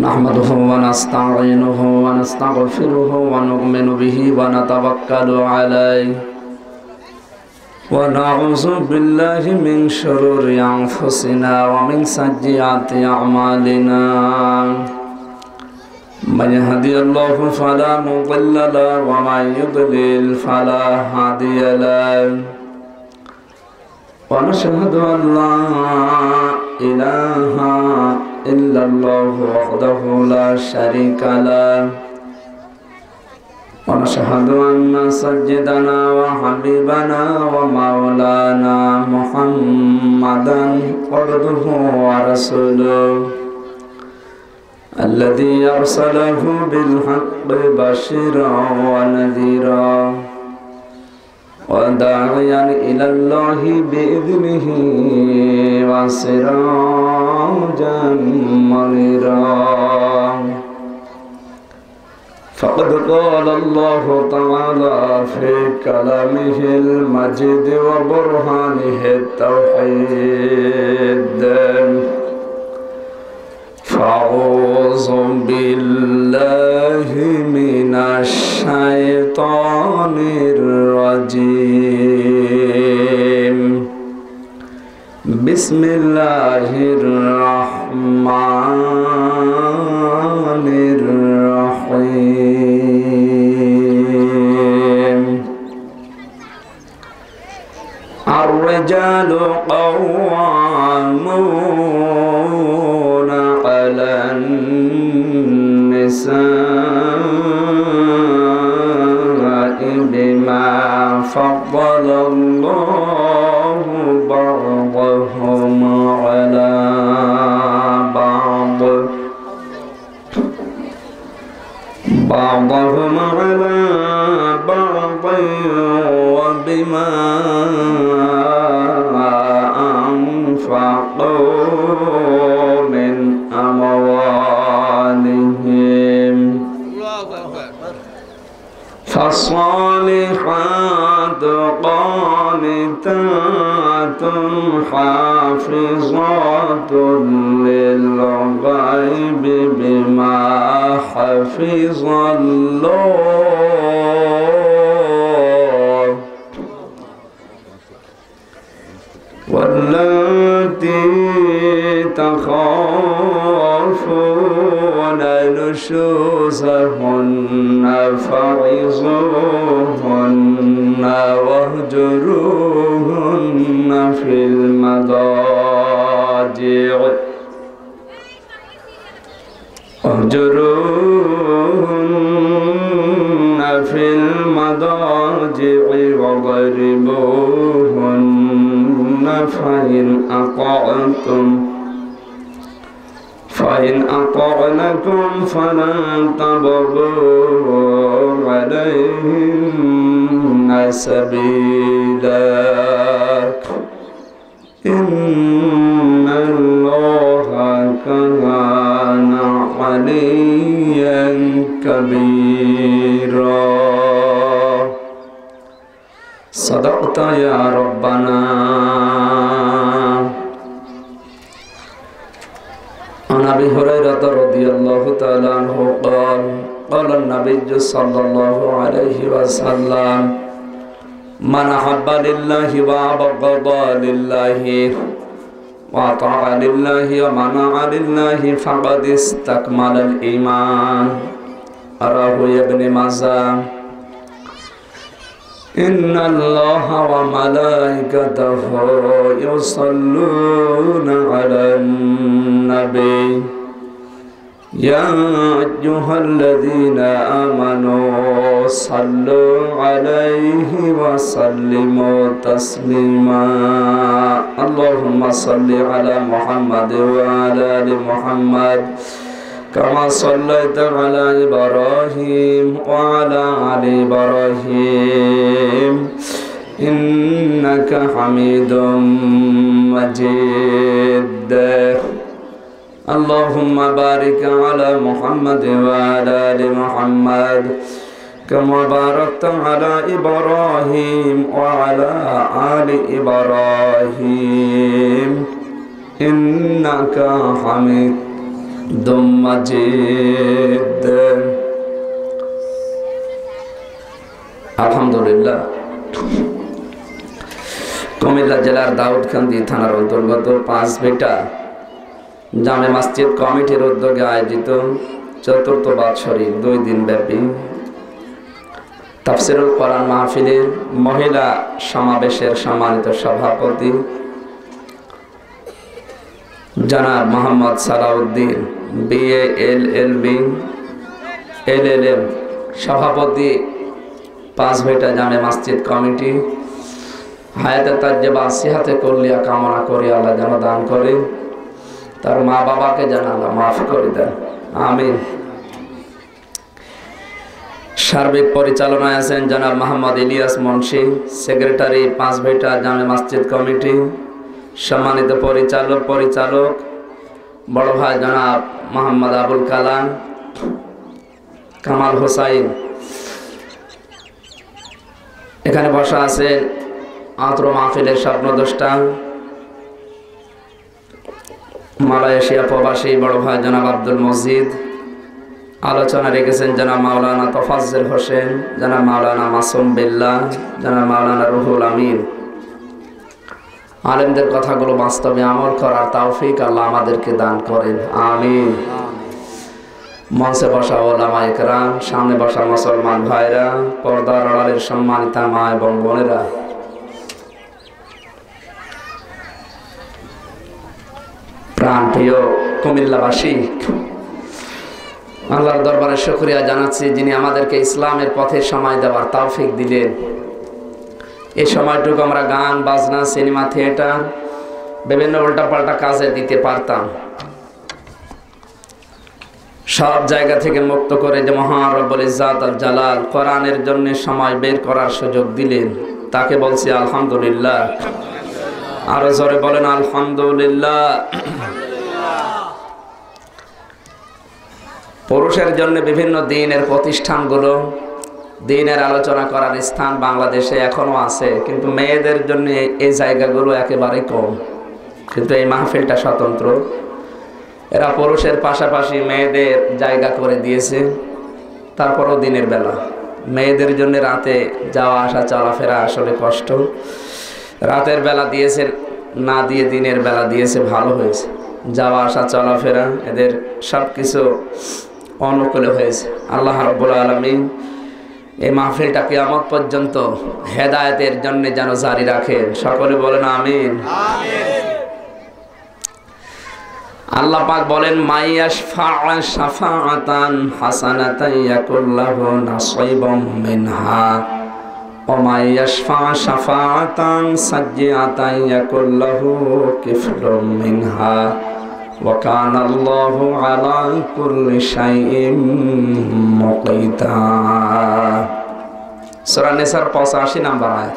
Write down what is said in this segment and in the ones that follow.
نحمده ونستعينه ونستغفره ونؤمن به ونتوكل عليه ونعوذ بالله من شرور أنفسنا ومن سيئات أعمالنا من يهدي الله فلا مضل له ومن يضلل فلا هادي له ونشهد أن لا إله إلا الله وحده لا شريك له ونشهد أن سيدنا وحبيبنا ومولانا محمدا عبده ورسوله الذي أرسله بالحق بشيرا ونذيرا وداعيا إلى الله بإذنه وسراجا منيرا فقد قال الله تعالى في كلامه المجيد وبرهانه التوحيد فأعوذ بالله من الشيطان الرجيم بسم الله الرحمن الرحيم الرجال قوامون على النساء بما فضل الله بعضهم على بعض وبما أنفقوا من أموالهم فالصالحات قانتات حافظات للغيب بما حفظ الله واللاتي تخافون نشوزهن فعظوهن واهجروهن في المضاجع واضربوهن فإن أطعنكم فلا تبغوا عليهن سبيلا إن الله كان عليا كبيرا صدقت يا ربنا. عن أبي هريرة رضي الله تعالى عنه قال النبي صلى الله عليه وسلم من أحب لله وأبغض لله وأطاع لله ومنع لله فقد استكمل الإيمان رواه ابن ماجه. إن الله وملائكته يصلون على النبي يا أيها الذين آمنوا صلوا عليه وسلموا تسليما اللهم صل على محمد وعلى آل محمد كما صليت على إبراهيم وعلى آل إبراهيم إنك حميد مجيد. اللهم بارك على محمد وعلى آل محمد كما باركت على إبراهيم وعلى آل إبراهيم إنك حميد মাজিদ। আলহামদুলিল্লাহ, কুমিল্লা জেলার দাউদকান্দি থানার অন্তর্গত 5 বিটা জামে মসজিদ কমিটির উদ্যোগে আয়োজিত চতুর্থ বাৎসরিক 2 দিন ব্যাপী তাফসীরুল কোরআন মাহফিলের মহিলা সমাবেশের সম্মানিত সভাপতি জনাব Mohammad Salauddin BA LLB LLM, সভাপতি 5 বিটা জামে মসজিদ কমিটি, হায়াতে তাজ্জেবা সিহাতে কুল্লিয়া কামনা করি আল্লাহ যেন দান করে, তার মা বাবাকে যেন আল্লাহ মাফ করে দেন, আমিন। সার্বিক পরিচালনায় আছেন জনাব মোহাম্মদ ইলিয়াস মুন্সি, সেক্রেটারি 5 বিটা জামে মসজিদ কমিটি। সম্মানিত পরিচালক বড় ভাই জনাব মোহাম্মদ আবুল কালাম কামাল হোসাইন। এখানে বসা আছে আত্র মাহফিলের স্বপ্নদ্রষ্টা মালয়েশিয়া প্রবাসী বড় ভাই জনাব আব্দুল মজিদ। আলোচনা রেখেছেন জনাব মাওলানা তোফাজ্জল হোসেন, জনাব মাওলানা মাসুম বিল্লাহ, জনাব মাওলানা রুহুল আমিন। আলেমদের কথাগুলো বাস্তবে আমল করার তৌফিক আল্লাহ আমাদেরকে দান করেন, আমিন। মঞ্চে বসা ওলামা ইকরাম, সামনে বসা মুসলমান ভাইরা, পর্দার আড়ালের সম্মানিতা মা এবং বোনেরা, প্রাণপ্রিয় কুমিল্লাবাসী, আল্লাহর দরবারে শুকরিয়া জানাচ্ছি যিনি আমাদেরকে ইসলামের পথে সময় দেওয়ার তৌফিক দিলেন। এই সময়টুকু আমরা গান বাজনা, সিনেমা, থিয়েটার, বিভিন্ন উল্টাপাল্টা কাজে দিতে পারতাম। সব জায়গা থেকে মুক্ত করে যে মহান রব্বুল ইজ্জাত আল জালাল কোরআনের জন্য সময় বের করার সুযোগ দিলেন, তাকে বলছি আলহামদুলিল্লাহ। আরো জোরে বলেন আলহামদুলিল্লাহ। পুরুষের জন্য বিভিন্ন দিনের প্রতিষ্ঠানগুলো, দিনের আলোচনা করার স্থান বাংলাদেশে এখনো আছে, কিন্তু মেয়েদের জন্য এই জায়গাগুলো একেবারে কম। কিন্তু এই মাহফিলটা স্বতন্ত্র, এরা পুরুষের পাশাপাশি মেয়েদের জায়গা করে দিয়েছে। তারপরও দিনের বেলা মেয়েদের জন্য রাতে যাওয়া আসা চলাফেরা আসলে কষ্ট। রাতের বেলা দিয়েছে না দিয়ে দিনের বেলা দিয়েছে, ভালো হয়েছে। যাওয়া আসা চলাফেরা এদের সব কিছু অনুকূলে হয়েছে। আল্লাহ রাব্বুল আলামিন এই মাহফিলটা কিয়ামত পর্যন্ত হেদায়েতের জন্য যেন জারি রাখেন, সকলে বলেন আমিন। আল্লাহ পাক বলেন মাইয়াশফা' শাফাআতান হাসানাতান ইয়াকুল লাহু নাসীবুম মিনহা ওয়া মাইয়াশফা' শাফাআতান সাজ্জিআতান ইয়াকুল লাহু কিফলুম মিনহা ওয়া কানা আল্লাহু আলা কুল্লি শাইইন মুকিতা। সূরা নিসার 85 নম্বর আয়াত।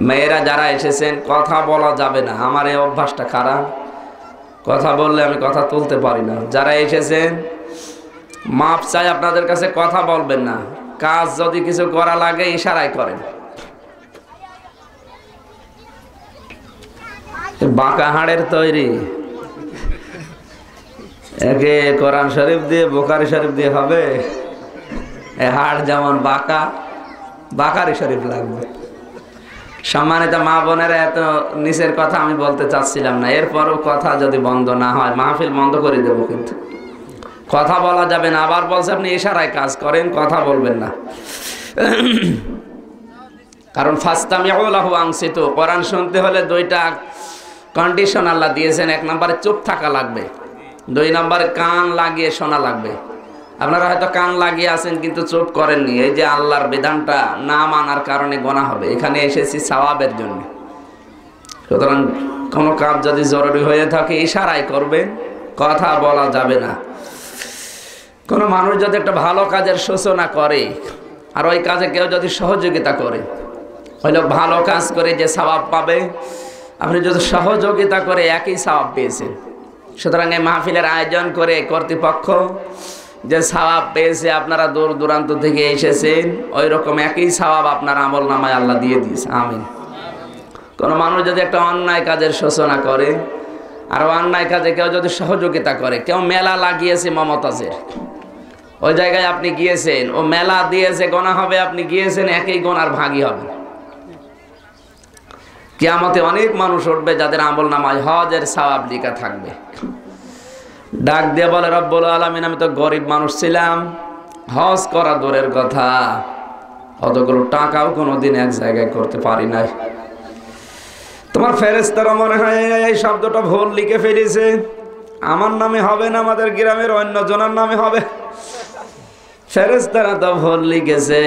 মেয়েরা যারা এসেছেন, কথা বলা যাবে না, আমার এই অভ্যাসটা খারাপ, কথা বললে আমি কথা তুলতে পারি না। যারা এসেছেন মাপ চাই আপনাদের কাছে, কথা বলবেন না। কাজ যদি কিছু করা লাগে ইশারায় করেন। বাঁকা হাড়ের তৈরি, একে কোরআন শরীফ দিয়ে বুখারী শরীফ দিয়ে হবে? এ হাড় যেমন বাঁকা, বুখারী শরীফ লাগবে। সম্মানিত মা বোনেরা, এত নিচের কথা আমি বলতে চাচ্ছিলাম না, এরপরও কথা যদি বন্ধ না হয় মাহফিল বন্ধ করে দেব। কিন্তু কথা বলা যাবে না। আবার বলছে আপনি ইশারায় কাজ করেন, কথা বলবেন না। কারণ ফাস্তামিউ লাহু আনসিতু, কোরআন শুনতে হলে 2টা কন্ডিশন আল্লাহ দিয়েছেন। 1 নম্বরে চুপ থাকা লাগবে, 2 নম্বরে কান লাগিয়ে শোনা লাগবে। আপনারা হয়তো কান লাগিয়ে আছেন কিন্তু চুপ করেননি। এই যে আল্লাহর বিধানটা না মানার কারণে গোনা হবে। এখানে এসেছি সওয়াবের জন্য। সুতরাং কোনো কাজ যদি জরুরি হয়ে থাকে ইশারায় করবেন, কথা বলা যাবে না। কোনো মানুষ যদি একটা ভালো কাজের সূচনা করে আর ওই কাজে কেউ যদি সহযোগিতা করে, ওই লোক ভালো কাজ করে যে সওয়াব পাবে, আপনি যদি সহযোগিতা করে একই সওয়াব পেয়েছেন। সুতরাং এই মাহফিলের আয়োজন করে কর্তৃপক্ষ যে সওয়াব পেয়েছে, আপনারা দূর দূরান্ত থেকে এসেছেন, ওই রকম একই সওয়াব আপনার আমল নামায় আল্লাহ দিয়ে দিয়েছে, আমিন। কোনো মানুষ যদি একটা অন্যায় কাজের সূচনা করে আর অন্যায় কাজে কেউ যদি সহযোগিতা করে, কেউ মেলা লাগিয়েছে মমতাজের, ওই জায়গায় আপনি গিয়েছেন, ও মেলা দিয়েছে, গোনা হবে, আপনি গিয়েছেন, একই গোনার ভাগী হবে। কিয়ামতে অনেক মানুষ উঠবে যাদের আমল নামায় হজের সওয়াব লেখা থাকবে। ডাক দিয়ে বলে, রব্বুল আলামিন, আমি তো গরিব মানুষ ছিলাম, হজ করা দূরের কথা, অতগুলো টাকাও কোনোদিন এক জায়গায় করতে পারি নাই। তোমার ফেরেশতারা মনে হয় এই শব্দটা ভুল লিখে ফেলেছে, আমার নামে হবে না, আমাদের গ্রামের অন্য জনের নামে হবে। ফেরেশতারা তো ভুল লিখেছে।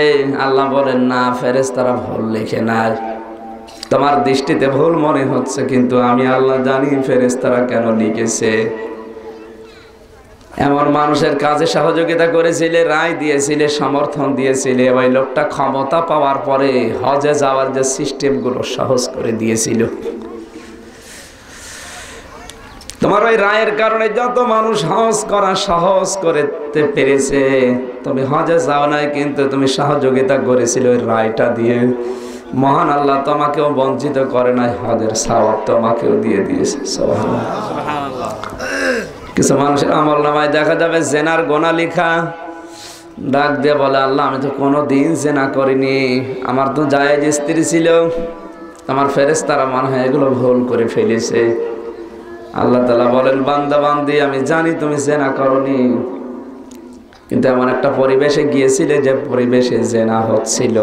আল্লাহ বলেন, না, ফেরেশতারা ভুল লিখে নাই, তোমার দৃষ্টিতে ভুল মনে হচ্ছে, কিন্তু আমি আল্লাহ জানি ফেরেশতারা কেন লিখেছে। এমন মানুষের কাজে সহযোগিতা করেছিলে, রায় দিয়েছিলে, সমর্থন দিয়েছিলে, ওই লোকটা ক্ষমতা পাওয়ার পরে হজে যাওয়ার যে সিস্টেমগুলো সহজ করে দিয়েছিল। তোমার ওই রায়ের কারণে যত মানুষ হজ করা সহজ করতে পেরেছে। তুমি হজে যাও নাই, কিন্তু তুমি সহযোগিতা করেছিলে ওই রায়টা দিয়ে। মহান আল্লাহ তোমাকেও বঞ্চিত করে নাই, হজের সওয়াব তোমাকেও দিয়ে দিয়েছে। সুবহানাল্লাহ। কিছু মানুষের আমল নামায় দেখা যাবে জেনার গোনা লেখা, ডাক দিয়ে বলে, আল্লাহ, আমি তো কোনোদিন জেনা করিনি, আমার তো জায়েজ স্ত্রী ছিল। আমার ফেরেশতারা মনে হয় এগুলো ভুল করে ফেলেছে। আল্লাহ তাআলা বলেন, বান্দা বান্দি, আমি জানি তুমি জেনা করনি, কিন্তু এমন একটা পরিবেশে গিয়েছিলে যে পরিবেশে জেনা হচ্ছিল।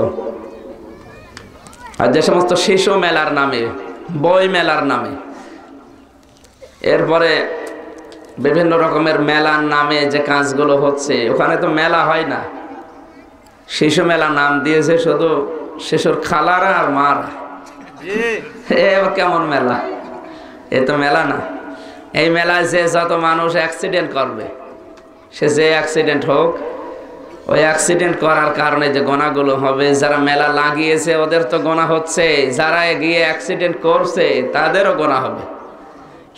আর যে সমস্ত শিশু মেলার নামে, বই মেলার নামে, এরপরে বিভিন্ন রকমের মেলার নামে যে কাজগুলো হচ্ছে, ওখানে তো মেলা হয় না, শিশু মেলা নাম দিয়েছে শুধু শিশুর খালারা আর মারা। কেমন মেলা? এ তো মেলা না। এই মেলায় যে যত মানুষ অ্যাক্সিডেন্ট করবে, সে যে অ্যাক্সিডেন্ট হোক, ওই অ্যাক্সিডেন্ট করার কারণে যে গোনাগুলো হবে, যারা মেলা লাগিয়েছে ওদের তো গোনা হচ্ছে, যারা গিয়ে অ্যাক্সিডেন্ট করছে তাদেরও গোনা হবে।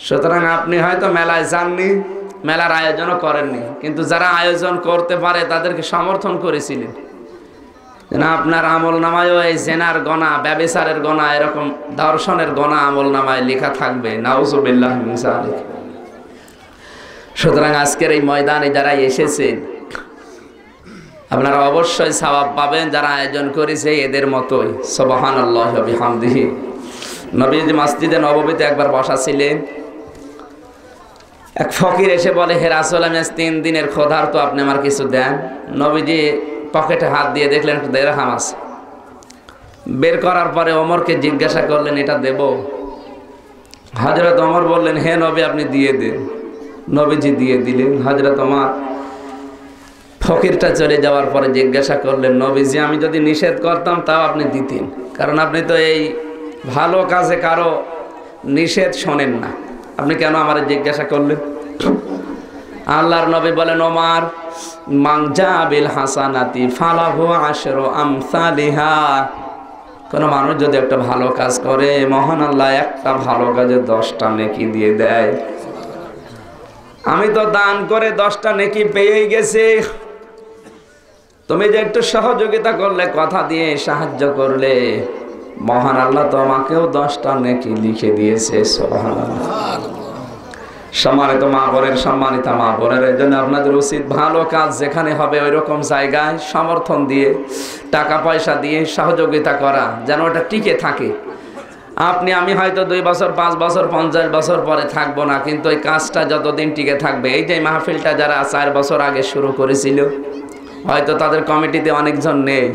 সুতরাং আপনি হয়তো মেলায় যাননি, মেলার আয়োজনও করেননি, কিন্তু যারা আয়োজন করতে পারে তাদেরকে সমর্থন করেছিলেন। আপনার আমল নামায়ও এই জেনার গোনা, ব্যভিচারের গোনা, এরকম দর্শনের গোনা আমল নামায় লেখা থাকবে। নাউজুবিল্লাহ মিন যালিক। সুতরাং আজকের এই ময়দানে যারা এসেছেন, আপনারা অবশ্যই সওয়াব পাবেন, যারা আয়োজন করেছে এদের মতোই। সুবহানাল্লাহি ওয়া বিহামদিহি। নবীজি মসজিদে নববীতে একবার বসা ছিলেন, এক ফকির এসে বলে, হে রাসূল, আমি আজ 3 দিনের ক্ষুধার্ত, আপনি আমার কিছু দেন। নবীজি পকেটে হাত দিয়ে দেখলেন একটা দিরহাম আছে, বের করার পরে ওমরকে জিজ্ঞাসা করলেন, এটা দেব? হযরত ওমর বললেন, হে নবী, আপনি দিয়ে দিন। নবীজি দিয়ে দিলেন। হযরত ওমর ফকিরটা চলে যাওয়ার পরে জিজ্ঞাসা করলেন, নবীজি, আমি যদি নিষেধ করতাম তাও আপনি দিতেন, কারণ আপনি তো এই ভালো কাজে কারো নিষেধ শোনেন না, আপনি কেন আমার জিজ্ঞাসা করলেন? আল্লাহর নবী বলেন, ওমর, মান জা বিল হাসানাতি ফালাহু আশরু আমসালিহা। কোন মানুষ যদি একটা ভালো কাজ করে, মহান আল্লাহ একটা ভালো কাজে 10টা নেকি দিয়ে দেয়। আমি তো দান করে 10টা নেকি পেয়েই গেছি, তুমি যে একটু সহযোগিতা করলে, কথা দিয়ে সাহায্য করলে, মহান আল্লাহ তোমাকেও 10টা নেকি লিখে দিয়েছে। সুবহানাল্লাহ। সম্মানিত মা বোনের, সম্মানিত মা বোনের, এই জন্য আপনাদের উচিত ভালো কাজ যেখানে হবে ওই রকম জায়গায় সমর্থন দিয়ে, টাকা পয়সা দিয়ে সহযোগিতা করা, যেন ওটা টিকে থাকে। আমি হয়তো 2 বছর, 5 বছর, 50 বছর পরে থাকবো না, কিন্তু ওই কাজটা যতদিন টিকে থাকবে। এই যে মাহফিলটা যারা 4 বছর আগে শুরু করেছিল, হয়তো তাদের কমিটিতে অনেকজন নেই,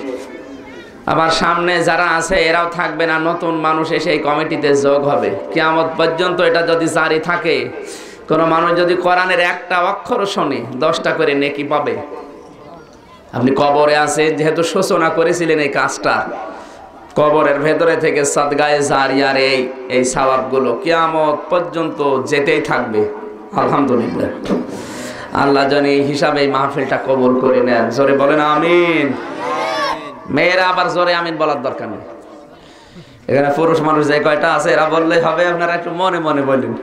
আবার সামনে যারা আছে এরাও থাকবে না, নতুন মানুষ এসে এই কমিটিতে যোগ হবে। কিয়ামত পর্যন্ত এটা যদি জারি থাকে, কোনো মানুষ যদি কোরআনের একটা অক্ষর শোনে 10টা করে নেকি পাবে। আপনি কবরে আছেন, যেহেতু সূচনা করেছিলেন এই কাজটা, কবরের ভেতরে থেকে সাদগায়ে জারিয়ার এই সওয়াবগুলো কিয়ামত পর্যন্ত যেতেই থাকবে। আলহামদুলিল্লাহ। আল্লাহ জানি এই হিসাবে এই মাহফিলটা কবুল করে নেন। জোরে বলেন আমিন। মেয়েরা আবার জোরে আমিন বলার দরকার নেই, এখানে পুরুষ মানুষ যে কয়টা আছে এরা বললেই হবে, আপনারা একটু মনে মনে বলেন।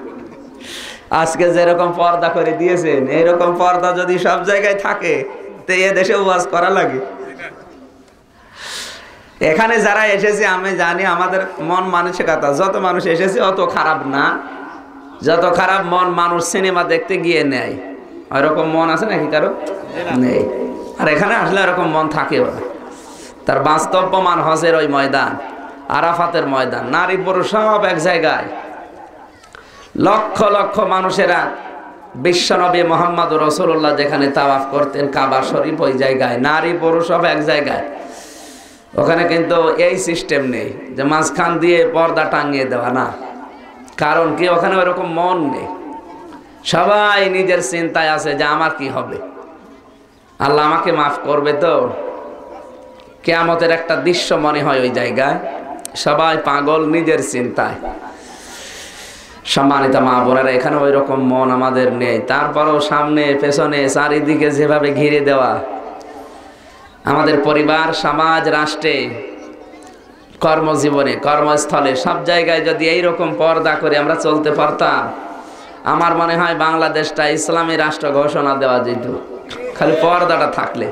আজকে যেরকম পর্দা করে দিয়েছেন, এইরকম পর্দা যদি সব জায়গায় থাকে, তো এ দেশে ওয়াজ করা লাগে। এখানে যারা এসেছে আমি জানি আমাদের মন মানসিকতা, যত মানুষ এসেছে অত খারাপ না, যত খারাপ মন মানুষ সিনেমা দেখতে গিয়ে নেয়, ওইরকম মন আছে নাকি কারো? নেই। আর এখানে আসলে এরকম মন থাকেও না। তার বাস্তব প্রমাণ হজের ওই ময়দান, আরাফাতের ময়দান, নারী পুরুষ সব এক জায়গায়, লক্ষ লক্ষ মানুষেরা বিশ্বনবী মোহাম্মদ রাসূলুল্লাহ যেখানে তাওয়াফ করতেন কাবা শরীফ, ওই জায়গায় নারী পুরুষ সব এক জায়গায়। ওখানে কিন্তু এই সিস্টেম নেই যে মাঝখান দিয়ে পর্দা টাঙিয়ে দেওয়া, না। কারণ কি, ওখানে ওরকম মন নেই। সবাই নিজের চিন্তায় আছে যে আমার কি হবে, আল্লাহ আমাকে মাফ করবে তো? কিয়ামতের একটা দৃশ্য মনে হয় ওই জায়গায়, সবাই পাগল নিজের চিন্তায়। সম্মানিত মা বোনেরা, এখানে ওই রকম মন আমাদের নেই। তারপরও সামনে পেছনে চারিদিকে যেভাবে ঘিরে দেওয়া, আমাদের পরিবার, সমাজ, রাষ্ট্রে, কর্মজীবনে, কর্মস্থলে, সব জায়গায় যদি এইরকম পর্দা করে আমরা চলতে পারতাম, আমার মনে হয় বাংলাদেশটা ইসলামী রাষ্ট্র ঘোষণা দেওয়া যেত, খালি পর্দাটা থাকলে।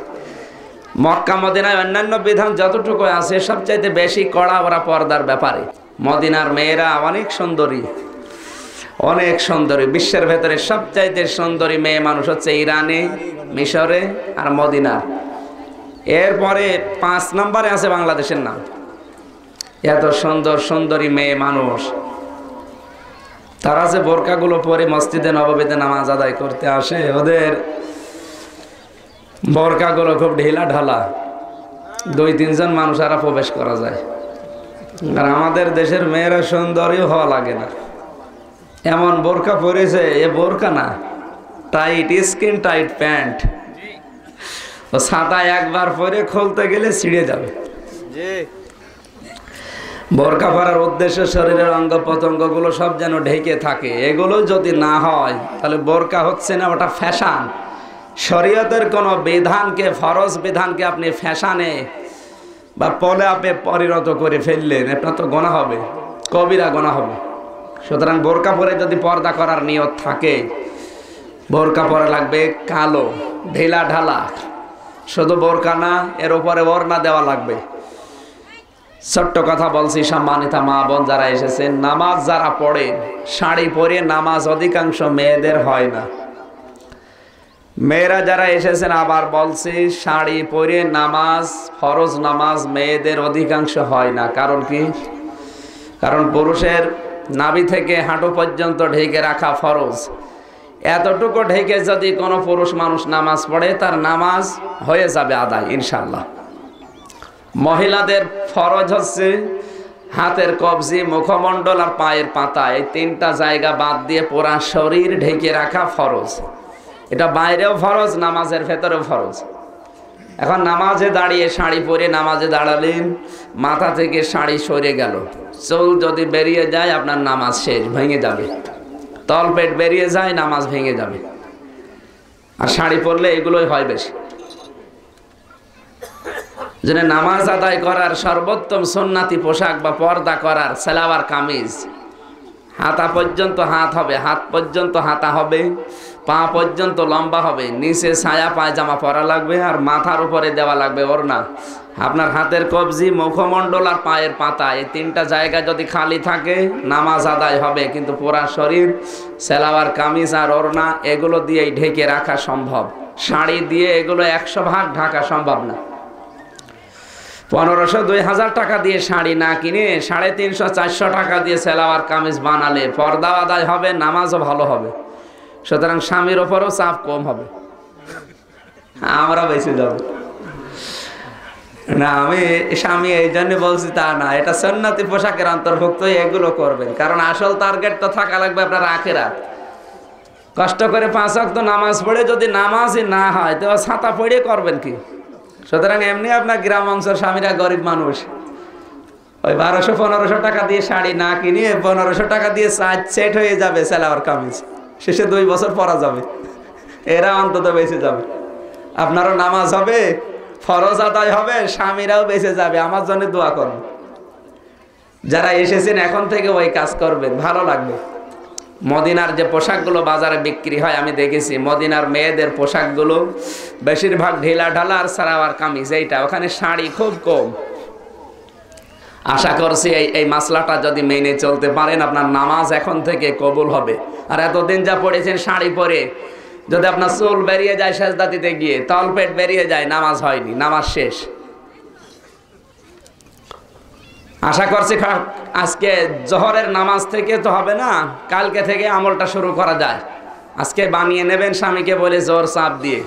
মক্কা মদিনায় অন্যান্য বিধান যতটুকু আছে সবচাইতে বেশি কড়া ওরা পর্দার ব্যাপারে। মদিনার মেয়েরা অনেক সুন্দরী, অনেক সুন্দরী। বিশ্বের ভেতরে সবচাইতে সুন্দরী মেয়ে মানুষ হচ্ছে ইরানে, মিশরে আর মদিনা। এরপরে 5 নম্বরে আছে বাংলাদেশের নাম। এত সুন্দর সুন্দরী মেয়ে মানুষ, তারা যে বোরকাগুলো পরে মসজিদে নববীতে নামাজ আদায় করতে আসে, ওদের বোরকাগুলো খুব ঢিলা ঢালা, 2-3 জন মানুষ আর প্রবেশ করা যায়। আর আমাদের দেশের মেয়েরা সুন্দরী হওয়া লাগে না, এমন বোরকা পরেছে, এ বোরকা না, টাইট স্কিন টাইট প্যান্ট। ও ছাতা একবার পরে খুলতে গেলে ছিঁড়ে যাবে। বোরকা পরার উদ্দেশ্য শরীরের অঙ্গ প্রত্যঙ্গগুলো সব যেন ঢেকে থাকে। এগুলো যদি না হয় তাহলে বোরকা হচ্ছে না, ওটা ফ্যাশন। শরীয়তের কোনো বিধানকে, ফরজ বিধানকে আপনি ফ্যাশনে বা পলে আপে পরিণত করে ফেললেন, আপনার তো গোনা হবে, কবিরা গোনা হবে। সুতরাং বোরকা পরে যদি পর্দা করার নিয়ত থাকে, বোরকা পরা লাগবে কালো, ঢিলা ঢালা। শুধু বোরকা না, এর উপরে ওড়না দেওয়া লাগবে। ছোট্ট কথা বলছি, সম্মানিতা মা বোন যারা এসেছেন, নামাজ যারা পড়েন, শাড়ি পরে নামাজ অধিকাংশ মেয়েদের হয় না। মেয়েরা যারা এসেছেন, আবার বলছি, শাড়ি পরে নামাজ, ফরজ নামাজ মেয়েদের অধিকাংশ হয় না। কারণ কি? কারণ পুরুষের নাভি থেকে হাঁটু পর্যন্ত ঢেকে রাখা ফরজ। এতটুকু ঢেকে যদি কোনো পুরুষ মানুষ নামাজ পড়ে, তার নামাজ হয়ে যাবে আদায় ইনশাল্লাহ। মহিলাদের ফরজ হচ্ছে হাতের কবজি, মুখমণ্ডল আর পায়ের পাতা, এই 3টা জায়গা বাদ দিয়ে পুরা শরীর ঢেকে রাখা ফরজ। এটা বাইরেও ফরজ, নামাজের ভেতরেও ফরজ। এখন নামাজে দাঁড়িয়ে শাড়ি পরে নামাজে দাঁড়ালেন, মাথা থেকে শাড়ি সরে গেল, চুল যদি বেরিয়ে যায় আপনার নামাজ শেষ, ভেঙে যাবে। তলপেট বেরিয়ে যায়, নামাজ ভেঙে যাবে। আর শাড়ি পরলে এগুলোই হয় বেশি। যেন নামাজ আদায় করার সর্বোত্তম সুন্নাতি পোশাক বা পর্দা করার সালোয়ার কামিজ, হাতা পর্যন্ত হাত হবে, হাত পর্যন্ত হাতা হবে, পা পর্যন্ত লম্বা হবে, নিচে ছায়া পায়জামা পরা লাগবে, আর মাথার উপরে দেওয়া লাগবে ওড়না। আপনার হাতের কবজি, মুখমণ্ডল আর পায়ের পাতা, এই 3টা জায়গা যদি খালি থাকে নামাজ আদায় হবে। কিন্তু পুরা শরীর সালোয়ার কামিজ আর ওড়না এগুলো দিয়েই ঢেকে রাখা সম্ভব। শাড়ি দিয়ে এগুলো 100 ভাগ ঢাকা সম্ভব না। 1500-2000 টাকা দিয়ে শাড়ি না কিনে 350-400 টাকা দিয়ে সালোয়ার কামিজ বানালে পর্দা আদায় হবে, নামাজও ভালো হবে। সুতরাং স্বামীর ওপরও চাপ কম হবে, আমরা বেঁচে যাব না। আমি স্বামী এই জন্য বলছি তা না, এটা সুন্নতি পোশাকের অন্তর্ভুক্ত, এগুলো করবেন। কারণ আসল টার্গেট তো থাকা লাগবে আপনার আখিরাত। কষ্ট করে 5 ওয়াক্ত নামাজ পড়ে যদি নামাজই না হয়, তো ছাতা পড়ে করবেন কি? সুতরাং এমনি আপনার গ্রাম অঞ্চল স্বামীরা গরিব মানুষ, ওই 1200-1500 টাকা দিয়ে শাড়ি না কিনে 1500 টাকা দিয়ে সেট হয়ে যাবে সালোয়ার কামিজ, শেষে 2 বছর পরা যাবে, এরা অন্তত বেঁচে যাবে। আপনারও নামাজ হবে, ফরজ আদায় হবে, স্বামীরাও বেঁচে যাবে। আমার জন্য দোয়া করুন। যারা এসেছেন এখন থেকে ওই কাজ করবেন, ভালো লাগবে। মদিনার যে পোশাকগুলো বাজারে বিক্রি হয় আমি দেখেছি, মদিনার মেয়েদের পোশাকগুলো বেশিরভাগ ঢিলা ঢালা আর সালোয়ার কামিজ, এইটা। ওখানে শাড়ি খুব কম। আশা করছি এই মাসলাটা যদি মেনে চলতে পারেন আপনার নামাজ এখন থেকে কবুল হবে। আর এতদিন যা পড়েছেন শাড়ি পরে, যদি আপনার চুল বেরিয়ে যায় সেজদা দিতে গিয়ে, তলপেট বেরিয়ে যায়, নামাজ হয়নি, নামাজ শেষ। আশা করছি আজকে জোহরের নামাজ থেকে তো হবে না, কালকে থেকে আমলটা শুরু করা যায়। আজকে বানিয়ে নেবেন স্বামীকে বলে জোর চাপ দিয়ে।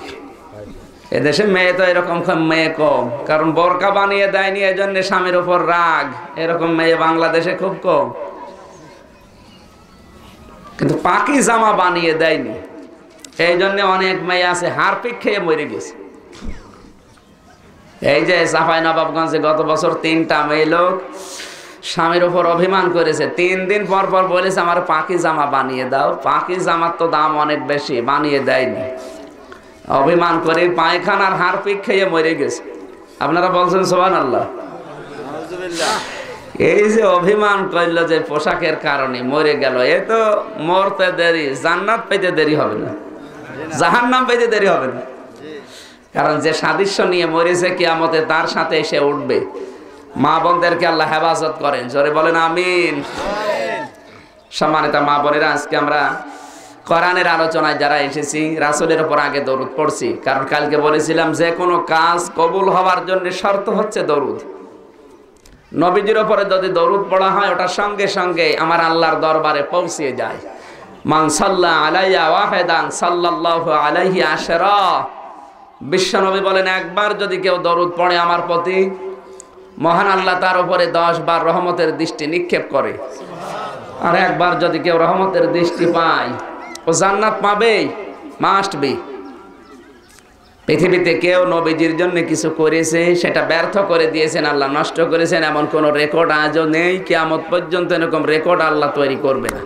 এদেশে মেয়ে তো এরকম মেয়ে কম, কারণ বোরকা বানিয়ে দেয়নি এজন্য স্বামীর উপর রাগ। এরকম মেয়ে বাংলাদেশে খুব কম। কিন্তু পাকি জামা বানিয়ে দেয়নি, এই জন্য অনেক মেয়ে আছে হারপিক খেয়ে মরে গেছে। এই যে চাঁপাইনবাবগঞ্জে গত বছর 3টা মেয়ে লোক স্বামীর উপর অভিমান করেছে। 3 দিন পর পর বলেছে আমার পাকি জামা বানিয়ে দাও। পাকি জামার তো দাম অনেক বেশি, বানিয়ে দেয়নি। অভিমান করে পায়খানার হারপিক খেয়ে মরে গেছে। আপনারা বলছেন সুবহানাল্লাহ। এই যে অভিমান করলো যে পোশাকের কারণে মরে গেল, এ তো মরতে দেরি, জান্নাত পেতে দেরি হবে না, জাহান্নাম পেতে দেরি হবে না। কারণ যে সাদৃশ্য নিয়ে মরেছে কিয়ামতে তার সাথে এসে উঠবে। মা বোনদেরকে আল্লাহ হেফাজত করেন, জোরে বলেন আমিন। সম্মানিত মা বোনেরা, আজকে আমরা কোরআনের আলোচনায় যারা এসেছি রাসূলের উপর আগে দরুদ পড়ছি। কারণ কালকে বলেছিলাম যে কোনো কাজ কবুল হওয়ার জন্য শর্ত হচ্ছে দরুদ। নবীজির উপরে যদি দরুদ পড়া হয় ওটা সঙ্গে সঙ্গে আমার আল্লাহর দরবারে পৌঁছে যায়। মান সাল্লা আলাইয়া ওয়াহিদান সাল্লাল্লাহু আলাইহি আশরা। বিশ্বনবী বলেন একবার যদি কেউ দরুদ পড়ে আমার প্রতি, মহান আল্লাহ তার উপরে 10 বার রহমতের দৃষ্টি নিক্ষেপ করে। আর একবার যদি কেউ রহমতের দৃষ্টি পায় ও জান্নাত পাবেই, মাস্ট বি। পৃথিবীতে কেউ নবীজির জন্য কিছু করেছে সেটা ব্যর্থ করে দিয়েছেন আল্লাহ, নষ্ট করেছেন, এমন কোনো রেকর্ড আজও নেই। কিয়ামত পর্যন্ত এরকম রেকর্ড আল্লাহ তৈরি করবে না।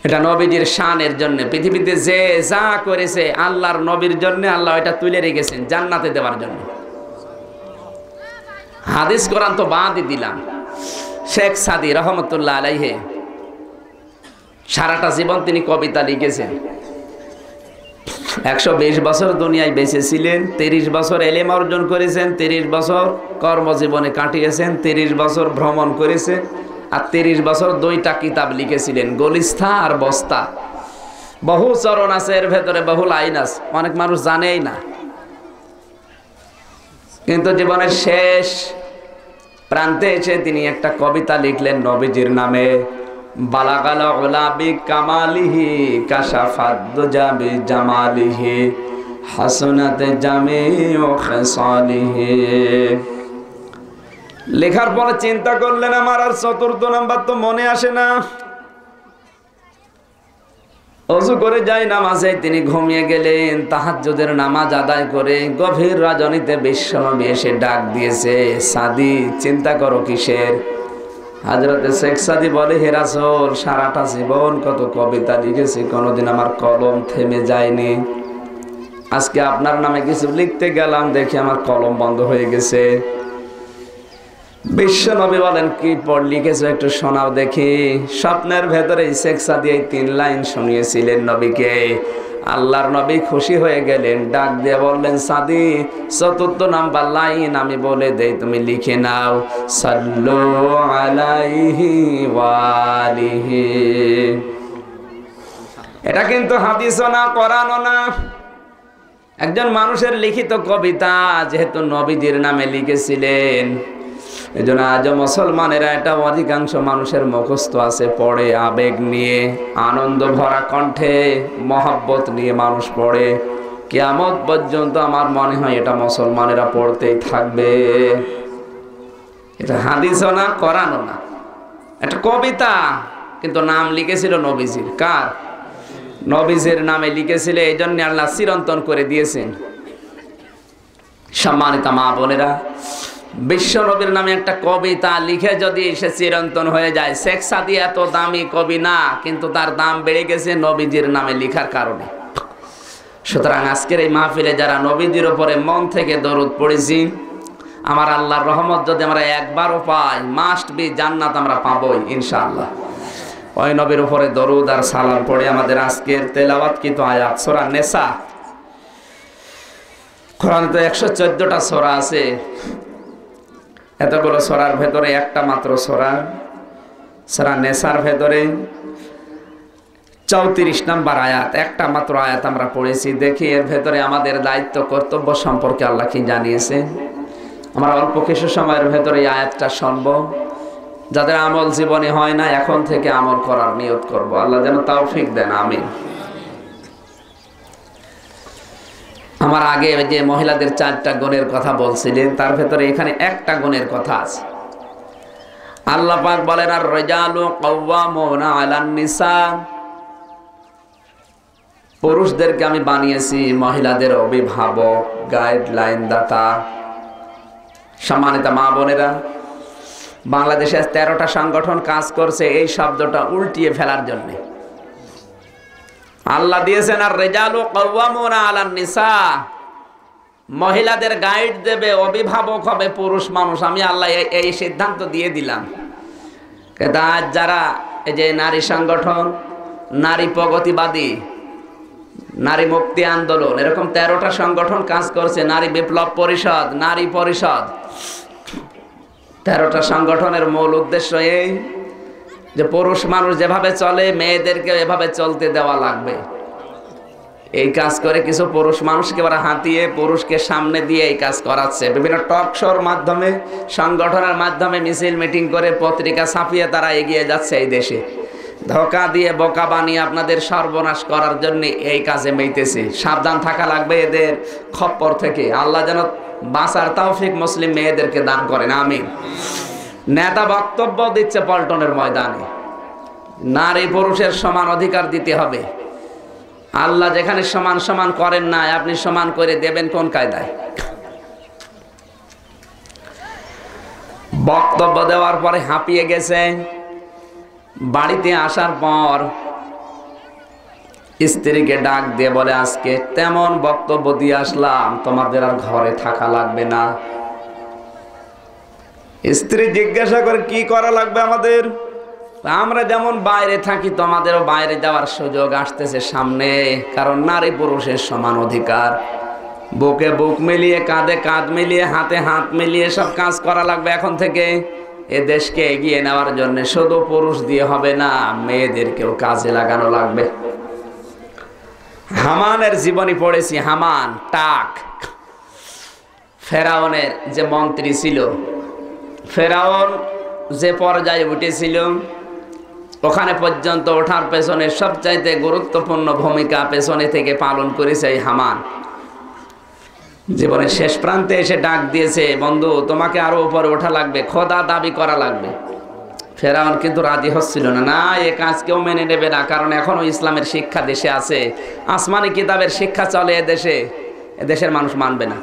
এটা নবীজির শানের জন্য। পৃথিবীতে যে যা করেছে আল্লাহর নবীর জন্য আল্লাহ এটা তুলে রেখেছেন জান্নাতে দেওয়ার জন্য। হাদিস কোরআন তো বাদই দিলাম। শেখ সাদি রহমতুল্লাহ আলাইহি সারাটা জীবন তিনি কবিতা লিখেছেন। 120 বছর দুনিয়ায় বেঁচে ছিলেন, 30 বছর এলেম অর্জন করেছেন, 30 বছর কর্মজীবনে কাটিয়েছেন, 30 বছর ভ্রমণ করেছে, আর 30 বছর 2টা কিতাব লিখেছিলেন, গলিস্থা আর বস্তা। বহু চরণ আছে এর ভেতরে, বহু লাইন আছে, অনেক মানুষ জানেই না। কিন্তু জীবনের শেষ প্রান্তে এসে তিনি একটা কবিতা লিখলেন নবীজির নামে। বালাগাল উলা বি কামালিহি কাশাফাদ দুজা বি জামালিহি হাসনাত জামিউ খিসালিহি। লেখার পরে চিন্তা করলেন আমার আর 4র্থ নাম্বার তো মনে আসে না। ওযু করে যাই নামাজে তিনি ঘুমিয়ে গেলেন। তাহাজ্জুদের নামাজ আদায় করে গভীর রজনীতে বিশ্বনবী এসে ডাক দিয়েছে, সাদি চিন্তা করো কিসের? হযরতে শেখ সাদি বলে, হে রাসূল, সারাটা জীবন কত কবিতা লিখেছি, কোনোদিন আমার কলম থেমে যায়নি। আজকে আপনার নামে কিছু লিখতে গেলাম, দেখি আমার কলম বন্ধ হয়ে গেছে। বিশ্বনবী বলেন, কি পড় লিখেছো একটু শোনাও দেখি। স্বপ্নের ভেতরে শেখ সাদি এই 3 লাইন শুনিয়েছিলেন নবীকে। আল্লাহর নবী খুশি হয়ে গেলেন, ডাক দিয়ে বললেন, সাদি 4র্থ নাম্বার লাইন আমি বলে দেই, তুমি লিখে নাও, সাল্লু আলাইহি ওয়া আলিহি। এটা কিন্তু হাদিসও না, কোরআনও না, একজন মানুষের লিখিত কবিতা, যেহেতু নবীজির নামে লিখেছিলেন। এজন্য আজও মুসলমানেরা এটা অধিকাংশ মানুষের মুখস্থ আছে, পড়ে আবেগ নিয়ে, আনন্দ ভরা কণ্ঠে, মহব্বত নিয়ে মানুষ পড়ে। কিয়ামত পর্যন্ত আমার মনে হয় এটা মুসলমানেরা পড়তেই থাকবে। এটা হাদিসও না, কোরআনও না, একটা কবিতা, কিন্তু নাম লিখেছিল নবীজির। কার? নবীজির নামে লিখেছিল, এই জন্য আল্লাহ চিরন্তন করে দিয়েছেন। সম্মানিত মা বোনেরা, বিশ্ব নবীর নামে একটা কবিতা লিখে যদি সে চিরন্তন হয়ে যায়, শেখ সাদি এত দামি কবি না, কিন্তু তার দাম বেড়ে গেছে নবীজির নামে লিখার কারণে। সুতরাং আজকের এই মাহফিলে যারা নবীজির উপরে মন থেকে দরুদ পড়েছি, আমার আল্লাহর রহমত যদি আমরা একবারও পাই, মাস্ট বি জান্নাত আমরা পাবোই ইনশাআল্লাহ। ওই নবীর উপরে দরুদ আর সালাম পড়ে আমাদের আজকের তেলাওয়াতকৃত আয়াত সূরা নেসা। কোরআনে তো 114টা সূরা আছে। এতগুলো সূরার ভেতরে একটা মাত্র সূরা, সূরা নেসার ভেতরে 34 নম্বর আয়াত, একটা মাত্র আয়াত আমরা পড়েছি। দেখি এর ভেতরে আমাদের দায়িত্ব কর্তব্য সম্পর্কে আল্লাহ কি জানিয়েছে। আমরা অল্প কিছু সময়ের ভেতরে এই আয়াতটা শুনব। যাদের আমল জীবনে হয় না, এখন থেকে আমল করার নিয়ত করব। আল্লাহ যেন তৌফিক দেন, আমিন। আমার আগে যে মহিলাদের 4টা গুণের কথা বলছিলেন, তার ভেতরে এখানে একটা গুণের কথা আছে। আল্লাহ পাক বলেন, আর রিজালু কাওয়ামুনা আলান নিসা, পুরুষদেরকে আমি বানিয়েছি মহিলাদের অভিভাবক, গাইডলাইন দাতা। সম্মানিত মা বোনেরা, বাংলাদেশে 13টা সংগঠন কাজ করছে এই শব্দটা উল্টিয়ে ফেলার জন্য। আল্লাহ দিয়েছেন আর রিজালু কাওয়ামুনা আলান নিসা, মহিলাদের গাইড দেবে, অভিভাবক হবে পুরুষ মানুষ। আমি আল্লাহ এই সিদ্ধান্ত দিয়ে দিলাম। কিন্তু আজ যারা এই যে নারী সংগঠন, নারী প্রগতিবাদী, নারী মুক্তি আন্দোলন, এরকম 13টা সংগঠন কাজ করছে, নারী বিপ্লব পরিষদ, নারী পরিষদ, 13টা সংগঠনের মূল উদ্দেশ্য এই যে পুরুষ মানুষ যেভাবে চলে মেয়েদেরকে এভাবে চলতে দেওয়া লাগবে। এই কাজ করে কিছু পুরুষ মানুষকে ওরা হাতিয়ে পুরুষকে সামনে দিয়ে এই কাজ করাচ্ছে। বিভিন্ন টক শোর মাধ্যমে, সংগঠনের মাধ্যমে মিছিল মিটিং করে পত্রিকা ছাপিয়ে তারা এগিয়ে যাচ্ছে এই দেশে। ধোঁকা দিয়ে বোকা বানিয়ে আপনাদের সর্বনাশ করার জন্য এই কাজে মেতেছে। সাবধান থাকা লাগবে এদের খপ্পর থেকে। আল্লাহ যেন বাঁচার তৌফিক মুসলিম মেয়েদেরকে দান করেন, আমিন। নেতা বক্তব্য দিচ্ছে পল্টনের ময়দানে, নারী পুরুষের সমান অধিকার দিতে হবে। আল্লাহ যেখানে সমান সমান করেন না, আপনি সমান করে দেবেন কোন কায়দায়? বক্তব্য দেওয়ার পরে হাঁপিয়ে গেছে। বাড়িতে আসার পর স্ত্রীকে ডাক দিয়ে বলে, আজকে তেমন বক্তব্য দিয়ে আসলাম, তোমাদের আর ঘরে থাকা লাগবে না। স্ত্রী জিজ্ঞাসা করে, কি করা লাগবে আমাদের? আমরা যেমন বাইরে থাকি, তোমাদেরও বাইরে যাওয়ার সুযোগ আসতেছে সামনে, কারণ নারী পুরুষের সমান অধিকার। বুকে বুক মিলিয়ে, কাঁধে কাঁধ মিলিয়ে, হাতে হাত মিলিয়ে সব কাজ করা লাগবে এখন থেকে এ দেশকে এগিয়ে নেওয়ার জন্য। শুধু পুরুষ দিয়ে হবে না, মেয়েদেরকেও কাজে লাগানো লাগবে। হামানের জীবনী পড়েছি। হামান টাক, ফেরাউনের যে মন্ত্রী ছিল, ফেরাউন যে পর্যায়ে উঠেছিল ওখানে পর্যন্ত ওঠার পেছনে সবচাইতে গুরুত্বপূর্ণ ভূমিকা পেছনে থেকে পালন করেছে এই হামান। জীবনের শেষ প্রান্তে এসে ডাক দিয়েছে, বন্ধু তোমাকে আরো উপরে ওঠা লাগবে, খোদা দাবি করা লাগবে। ফেরাউন কিন্তু রাজি হচ্ছিল না, না এ কাজ কেউ মেনে নেবে না, কারণ এখনো ইসলামের শিক্ষা দেশে আছে, আসমানি কিতাবের শিক্ষা চলে এদেশের মানুষ মানবে না।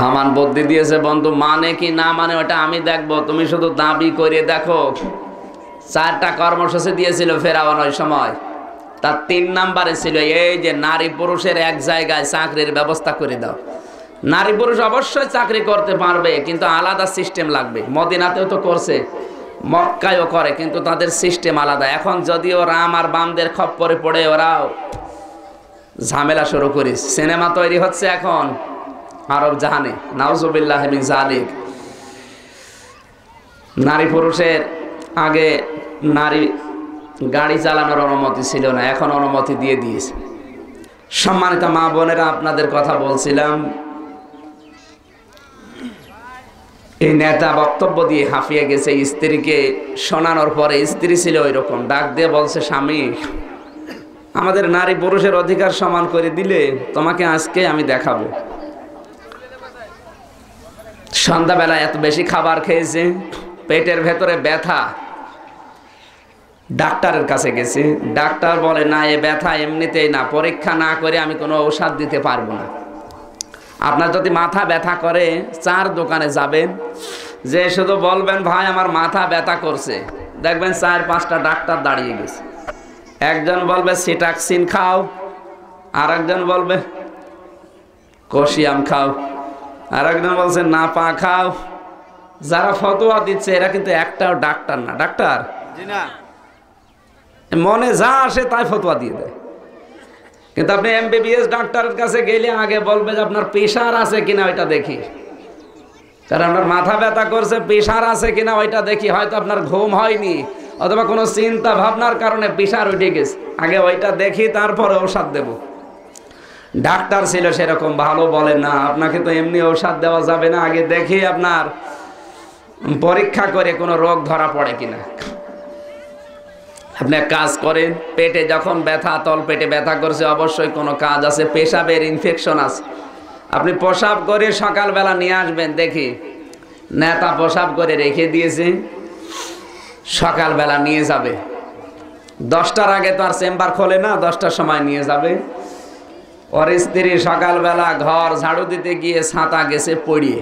হামান বুদ্ধি দিয়েছে, বন্ধু মানে কি না মানে ওটা আমি দেখবো, তুমি শুধু দাবি করে দেখো। 4টা কর্মসূচি দিয়েছিল ফেরাউন ওই সময়। তার 3 নাম্বারে ছিল এই যে নারী পুরুষের এক জায়গায় চাকরির ব্যবস্থা করে দাও। নারী পুরুষ অবশ্যই চাকরি করতে পারবে, কিন্তু আলাদা সিস্টেম লাগবে। মদিনাতেও তো করছে, মক্কায়ও করে, কিন্তু তাদের সিস্টেম আলাদা। এখন যদিও রাম আর বামদের খপ্পরে পড়ে ওরাও ঝামেলা শুরু করিস, সিনেমা তৈরি হচ্ছে এখন আরব জাহানে, নাউজুবিল্লাহ মিন যালিক। নারী পুরুষের আগে নারী গাড়ি চালানোর অনুমতি ছিল না, এখন অনুমতি দিয়ে দিয়েছে। সম্মানিত মা বোনেরা, আপনাদের কথা বলছিলাম, এই নেতা বক্তব্য দিয়ে হাঁপিয়ে গেছে। স্ত্রীকে শোনানোর পরে, স্ত্রী ছিল ওই রকম, ডাক দিয়ে বলছে, স্বামী আমাদের নারী পুরুষের অধিকার সমান করে দিলে তোমাকে আজকে আমি দেখাবো। সন্ধ্যাবেলা এত বেশি খাবার খেয়েছে, পেটের ভেতরে ব্যথা। ডাক্তারের কাছে গেছে, ডাক্তার বলে, না এ ব্যথা এমনিতেই না, পরীক্ষা না করে আমি কোনো ঔষধ দিতে পারবো না। আপনার যদি মাথা ব্যথা করে 4 দোকানে যাবেন, যে শুধু বলবেন ভাই আমার মাথা ব্যথা করছে, দেখবেন 4-5টা ডাক্তার দাঁড়িয়ে গেছে। একজন বলবে সিটাক্সিন খাও, আর একজন বলবে কোশিয়াম খাও, আর একজন বলছে না পা খাও। যারা ফতোয়া দিচ্ছে এরা কিন্তু একটাও ডাক্তার না। ডাক্তার মনে যা আসে তাই ফতোয়া দিয়ে দেয়। কিন্তু আপনি MBBS ডাক্তারের কাছে গেলে আগে বলবে যে আপনার প্রেশার আছে কিনা ওইটা দেখি, কারণ আপনার মাথা ব্যথা করছে, প্রেশার আছে কিনা ওইটা দেখি, হয়তো আপনার ঘুম হয়নি অথবা কোনো চিন্তা ভাবনার কারণে প্রেশার উঠে গেছে, আগে ওইটা দেখি তারপরে ঔষধ দেব। ডাক্তার ছিল সেরকম ভালো বলে না, আপনাকে তো এমনি ঔষধ দেওয়া যাবে না, আগে দেখি আপনার পরীক্ষা করে কোনো রোগ ধরা পড়ে কিনা। আপনি এক কাজ করেন, পেটে যখন ব্যথা, তল পেটে ব্যথা করছে, অবশ্যই কোনো কাজ আছে, পেশাবের ইনফেকশন আছে। আপনি প্রসাব করে সকালবেলা নিয়ে আসবেন, দেখি নেতা প্রসাব করে রেখে দিয়েছে, সকালবেলা নিয়ে যাবে। 10টার আগে তো আর চেম্বার খোলে না, 10টার সময় নিয়ে যাবে। ওর স্ত্রী সকালবেলা ঘর ঝাড়ু দিতে গিয়ে ছাতা গেছে পড়িয়ে,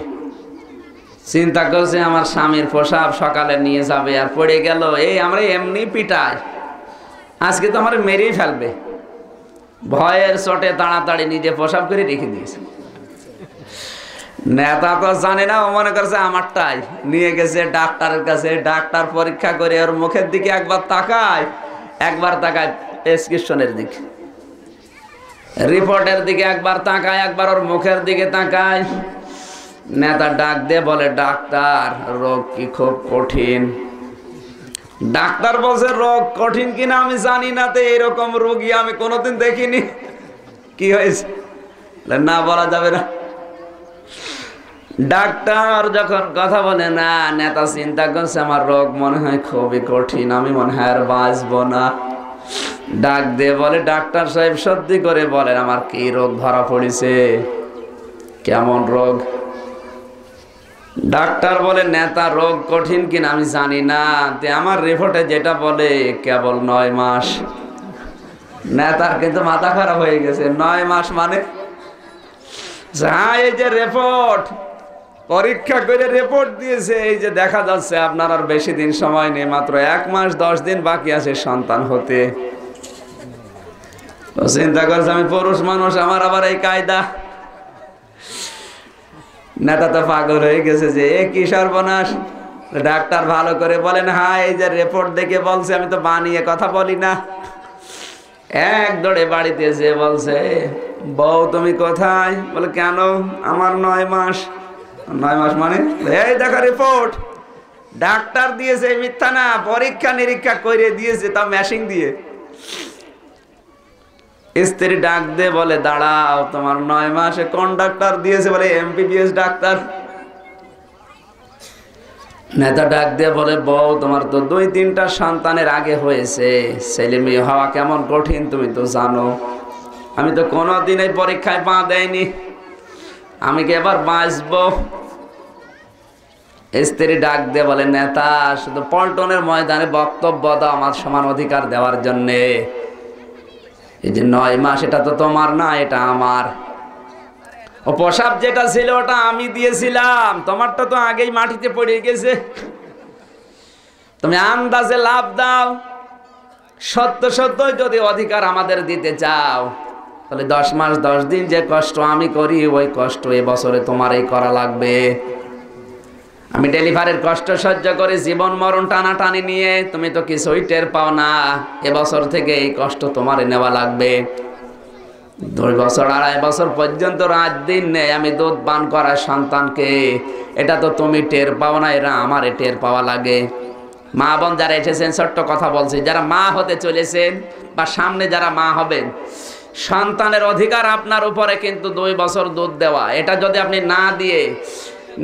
চিন্তা করছে আমার স্বামীর প্রসাব সকালে নিয়ে যাবে, আর পড়ে গেল। এই আমরা এমনি পিটাই, আজকে তো আমার মেরেই ফেলবে। ভয়ের চোটে তাড়াতাড়ি নিজে প্রসাব করে রেখে দিয়েছে। নেতা তো জানে না, ও মনে করছে আমারটাই। নিয়ে গেছে ডাক্তারের কাছে, ডাক্তার পরীক্ষা করে ওর মুখের দিকে একবার তাকায়, একবার তাকায় প্রেসক্রিপশনের দিকে, রিপোর্টের দিকে একবার তাকায়, একবার ওর মুখের দিকে তাকায়। নেতা ডাক দিয়ে বলে, ডাক্তার রোগ কি খুব কঠিন? ডাক্তার বলছে, রোগ কঠিন কিনা আমি জানি না, তো এরকম রোগী আমি কোনোদিন দেখিনি। কি হয়েছে? না বলা যাবে না। ডাক্তার যখন কথা বলে না, নেতা চিন্তা করছে আমার রোগ মনে হয় খুবই কঠিন, আমি মনে হয় আর বাঁচবো না। ডাক দিয়ে বলে, ডাক্তার সাহেব সত্যি করে বলেন আমার কি রোগ ধরা পড়েছে, কেমন রোগ? ডাক্তার বলে, নেতা রোগ কঠিন কিনা আমি জানি না, আমার রিপোর্টে যেটা বলে কেবল 9 মাস। নেতার কিন্তু মাথা খারাপ হয়ে গেছে। 9 মাস মানে? এই যে রিপোর্ট পরীক্ষা করে রিপোর্ট দিয়েছে, এই যে দেখা যাচ্ছে আপনার আর বেশি দিন সময় নেই, মাত্র 1 মাস 10 দিন বাকি আছে সন্তান হতে। চিন্তা করছে আমি পুরুষ মানুষ, আমার আবার এই কায়দা। নেতা তো পাগল হয়ে গেছে যে এ কি সর্বনাশ। ডাক্তার ভালো করে বলেন, হ্যাঁ এই যে রিপোর্ট দেখে বলছে, আমি তো বানিয়ে কথা বলি না। এক দৌড়ে বাড়িতে যে বলছে, বউ তুমি কোথায়? বলে কেন? আমার 9 মাস। 9 মাস মানে? এই দেখো রিপোর্ট, ডাক্তার দিয়েছে, মিথ্যা না, পরীক্ষা নিরীক্ষা করে দিয়েছে, তা মেশিন দিয়ে। স্ত্রী ডাক দে বলে, দাঁড়াও, তোমার 9 মাসে কোন ডাক্তার দিয়েছে? বলে MBBS ডাক্তার। নেতা ডাক দিয়ে বলে, বউ তোমার তো 2-3টা সন্তানের আগে হয়েছে, ছেলে মেয়ে হওয়া কেমন কঠিন তুমি তো জানো, আমি তো কোনোদিন এই পরীক্ষায় পা দেয়নি, আমি কি এবার বাঁচবো? স্ত্রী ডাক দিয়ে বলে, নেতা শুধু পল্টনের ময়দানে বক্তব্য দাও আমার সমান অধিকার দেওয়ার জন্যে, এই যে 9 মাস এটা তো তোমার না, এটা আমার। ও প্রসাব যেটা ছিল ওটা আমি দিয়েছিলাম, তোমারটা তো আগেই মাটিতে পড়ে গেছে। তুমি আন্দাজে লাভ দাও, সত্য সত্য যদি অধিকার আমাদের দিতে চাও, তাহলে 10 মাস 10 দিন যে কষ্ট আমি করি, ওই কষ্ট এবছরে তোমার এই করা লাগবে। আমি ডেলিভারির কষ্ট সহ্য করে জীবন মরণ টানাটানি নিয়ে, তুমি তো কিছুই টের পাও না, এবছর থেকে এই কষ্ট তোমার নেওয়া লাগবে। 2 বছর 2.5 বছর পর্যন্ত রাত দিন নেই আমি দুধ পান করা সন্তানকে, এটা তো তুমি টের পাও না, এরা আমারে টের পাওয়া লাগে। মা বোন যারা এসেছেন, ছোট্ট কথা বলছি, যারা মা হতে চলেছেন বা সামনে যারা মা হবেন, সন্তানের অধিকার আপনার উপরে কিন্তু 2 বছর দুধ দেওয়া। এটা যদি আপনি না দিয়ে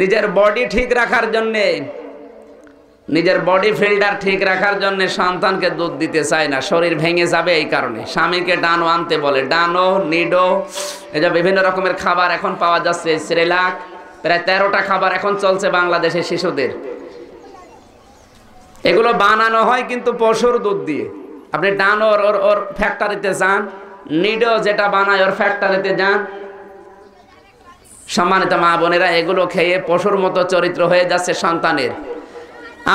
নিজের বডি ঠিক রাখার জন্যে, নিজের বডি ফিল্টার ঠিক রাখার জন্য সন্তানকে দুধ দিতে চায় না, শরীর ভেঙে যাবে এই কারণে। স্বামীকে ডানো আনতে বলে, ডানো, নিডো, এই যে বিভিন্ন রকমের খাবার এখন পাওয়া যাচ্ছে, সেরেলাক, প্রায় 13টা খাবার এখন চলছে বাংলাদেশের শিশুদের। এগুলো বানানো হয় কিন্তু পশুর দুধ দিয়ে। আপনি ডানো ওর ফ্যাক্টরিতে যান, নিডো যেটা বানায় ওর ফ্যাক্টরিতে যান। সম্মানিত মা বোনেরা, এগুলো খেয়ে পশুর মতো চরিত্র হয়ে যাচ্ছে সন্তানের।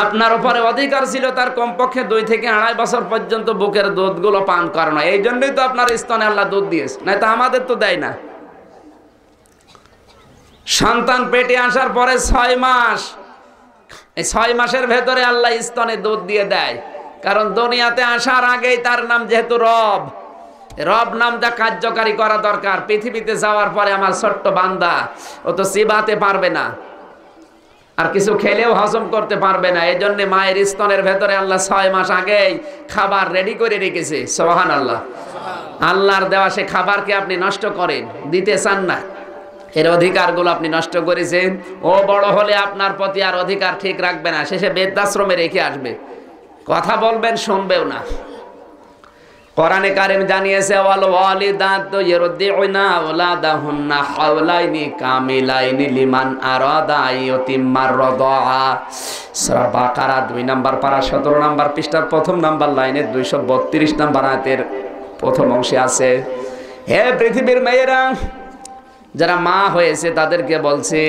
আপনার উপরে অধিকার ছিল তার কমপক্ষে 2 থেকে 2.5 বছর পর্যন্ত বুকের দুধগুলো পান করানো। এই জন্যই তো আপনার স্তনে আল্লাহ দুধ দিয়েছে, না তো আমাদের তো দেয় না। সন্তান পেটে আসার পরে 6 মাস, এই 6 মাসের ভেতরে আল্লাহ স্তনে দুধ দিয়ে দেয়। কারণ দুনিয়াতে আসার আগেই তার নাম যেহেতু রব, রব নামটা কার্যকারী করা দরকার। পৃথিবীতে যাওয়ার পরে আমার ছোট্ট বান্দা, ও তো চিবাতে পারবে না, আর কিছু খেলেও হজম করতে পারবে না। এই জন্য মায়ের স্তনের ভেতরে আল্লাহ 6 মাস আগেই খাবার রেডি করে রেখেছে। সুবহানাল্লাহ। আল্লাহর দেওয়া সে খাবারকে আপনি নষ্ট করেন, দিতে চান না, এর অধিকারগুলো আপনি নষ্ট করেছেন। ও বড় হলে আপনার প্রতি আর অধিকার ঠিক রাখবে না, শেষে বৃদ্ধাশ্রমে রেখে আসবে, কথা বলবেন শুনবেও না। কোরআনে কারীম জানিয়েছে ওয়াল ওয়ালিদাতু ইরদিউনা আওলাদাহুন্না হাওলাইনি কামিলাইনি লিমান আরাদা আইয়ুতিম্মার রাদা। সূরা বাকারা 2 নম্বর পারা 17 নম্বর পৃষ্ঠার প্রথম নম্বর লাইনে 232 নম্বর আয়াতের প্রথম অংশে আছে, হে পৃথিবীর মেয়েরা, যারা মা হয়েছে তাদেরকে বলছি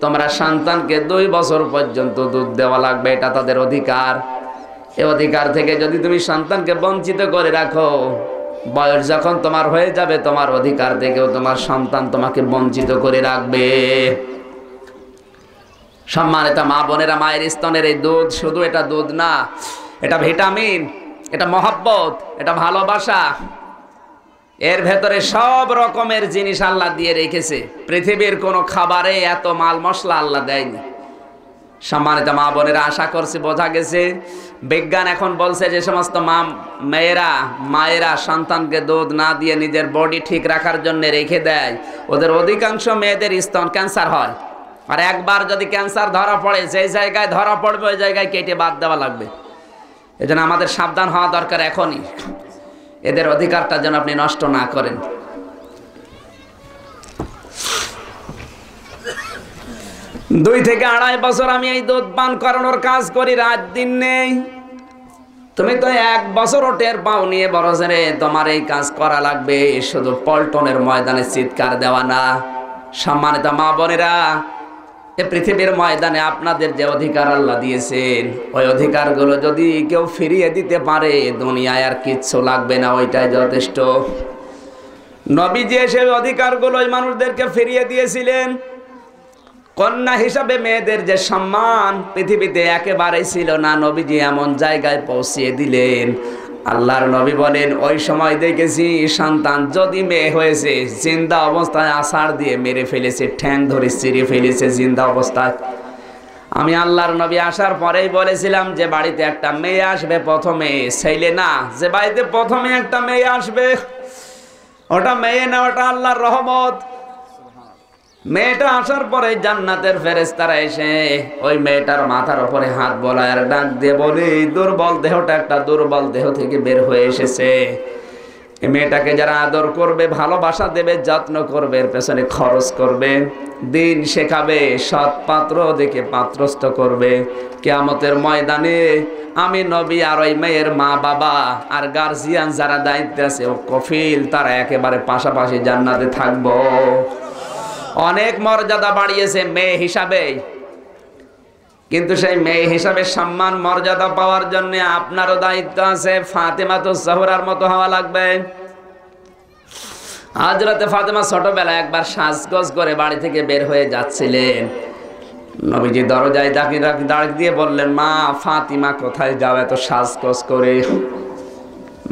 তোমরা সন্তানকে 2 বছর পর্যন্ত দুধ দেওয়া লাগবে, এটা তাদের অধিকার। এই অধিকার থেকে যদি তুমি সন্তানকে বঞ্চিত করে রাখো, বয়স যখন তোমার হয়ে যাবে তোমার অধিকার থেকেও তোমার সন্তান তোমাকে বঞ্চিত করে রাখবে। সম্মানিত মা বোনেরা, মায়ের স্তনের এই দুধ শুধু এটা দুধ না, এটা ভিটামিন, এটা মহব্বত, এটা ভালোবাসা। এর ভেতরে সব রকমের জিনিস আল্লাহ দিয়ে রেখেছে। পৃথিবীর কোনো খাবারে এত মাল মশলা আল্লাহ দেয়নি। সম্মানিত মা বোনেরা, আশা করছি বোঝা গেছে। বিজ্ঞান এখন বলছে যে সমস্ত মায়েরা সন্তানকে দুধ না দিয়ে নিজের বডি ঠিক রাখার জন্য রেখে দেয়, ওদের অধিকাংশ মেয়েদের স্তন ক্যান্সার হয়। আর একবার যদি ক্যান্সার ধরা পড়ে, যেই জায়গায় ধরা পড়বে ওই জায়গায় কেটে বাদ দেওয়া লাগবে। এজন্য আমাদের সাবধান হওয়া দরকার এখনই, এদের অধিকারটা যেন আপনি নষ্ট না করেন। 2 থেকে 2.5 বছর আমি এই দুধ পান করানোর কাজ করি, রাত দিন নেই। তুমি তো 1 বছরও টের পাও নিয়ে বড় ছেলে তোমার এই কাজ করা লাগবে, শুধু পল্টনের ময়দানে চিৎকার দেওয়া না। সম্মানিত মা বোনেরা, এ পৃথিবীর ময়দানে আপনাদের যে অধিকার আল্লাহ দিয়েছেন, ওই অধিকারগুলো যদি কেউ ফিরিয়ে দিতে পারে দুনিয়ায় আর কিচ্ছু লাগবে না, ওইটাই যথেষ্ট। নবীজি এসে অধিকারগুলো ওই মানুষদেরকে ফিরিয়ে দিয়েছিলেন। কন্যা হিসাবে মেয়েদের যে সম্মান পৃথিবীতে একেবারেই ছিল না, নবীজি এমন জায়গায় পৌঁছিয়ে দিলেন। আল্লাহর নবী বলেন, ওই সময় দেখেছি সন্তান যদি মেয়ে হয়েছে জিন্দা অবস্থায় আছাড় দিয়ে মেরে ফেলেছে, ঠ্যাং ধরে চিরে ফেলেছে জিন্দা অবস্থায়। আমি আল্লাহর নবী আসার পরেই বলেছিলাম যে বাড়িতে একটা মেয়ে আসবে প্রথমে, ছেলে না, যে বাড়িতে প্রথমে একটা মেয়ে আসবে ওটা মেয়ে না, ওটা আল্লাহর রহমত। মেয়েটা আসার পরে জান্নাতের ফেরেশতারা এসে ওই মেয়েটার মাথার উপরে হাত বোলায় আর ডাক দিয়ে বলে, এই দুর্বল দেহটা একটা দুর্বল দেহ থেকে বের হয়ে এসেছে। এই মেয়েটাকে যারা আদর করবে, ভালোবাসা দেবে, যত্ন করবে, এর পেছনে খরচ করবে, দিন শেখাবে, সৎ পাত্র দেখে পাত্রস্থ করবে, কিয়ামতের ময়দানে আমি নবী আর ওই মেয়ের মা বাবা আর গার্জিয়ান যারা দায়িত্বে আছে ও কফিল, তারা একেবারে পাশাপাশি জান্নাতে থাকবো। অনেক মর্যাদা বাড়িয়েছে মেয়ে হিসাবে, কিন্তু সেই মেয়ে হিসাবে সম্মান মর্যাদা পাওয়ার জন্য আপনারও দায়িত্ব আছে। ফাতেমাতুজ জোহরার মতো হওয়া লাগবে। হযরতে ফাতেমা ছোটবেলায় একবার সাজগোজ করে বাড়ি থেকে বের হয়ে যাচ্ছিলেন। নবীজি দরজায় দাঁড় দিয়ে বললেন, মা ফাতিমা কোথায় যাও এত সাজগোজ করে?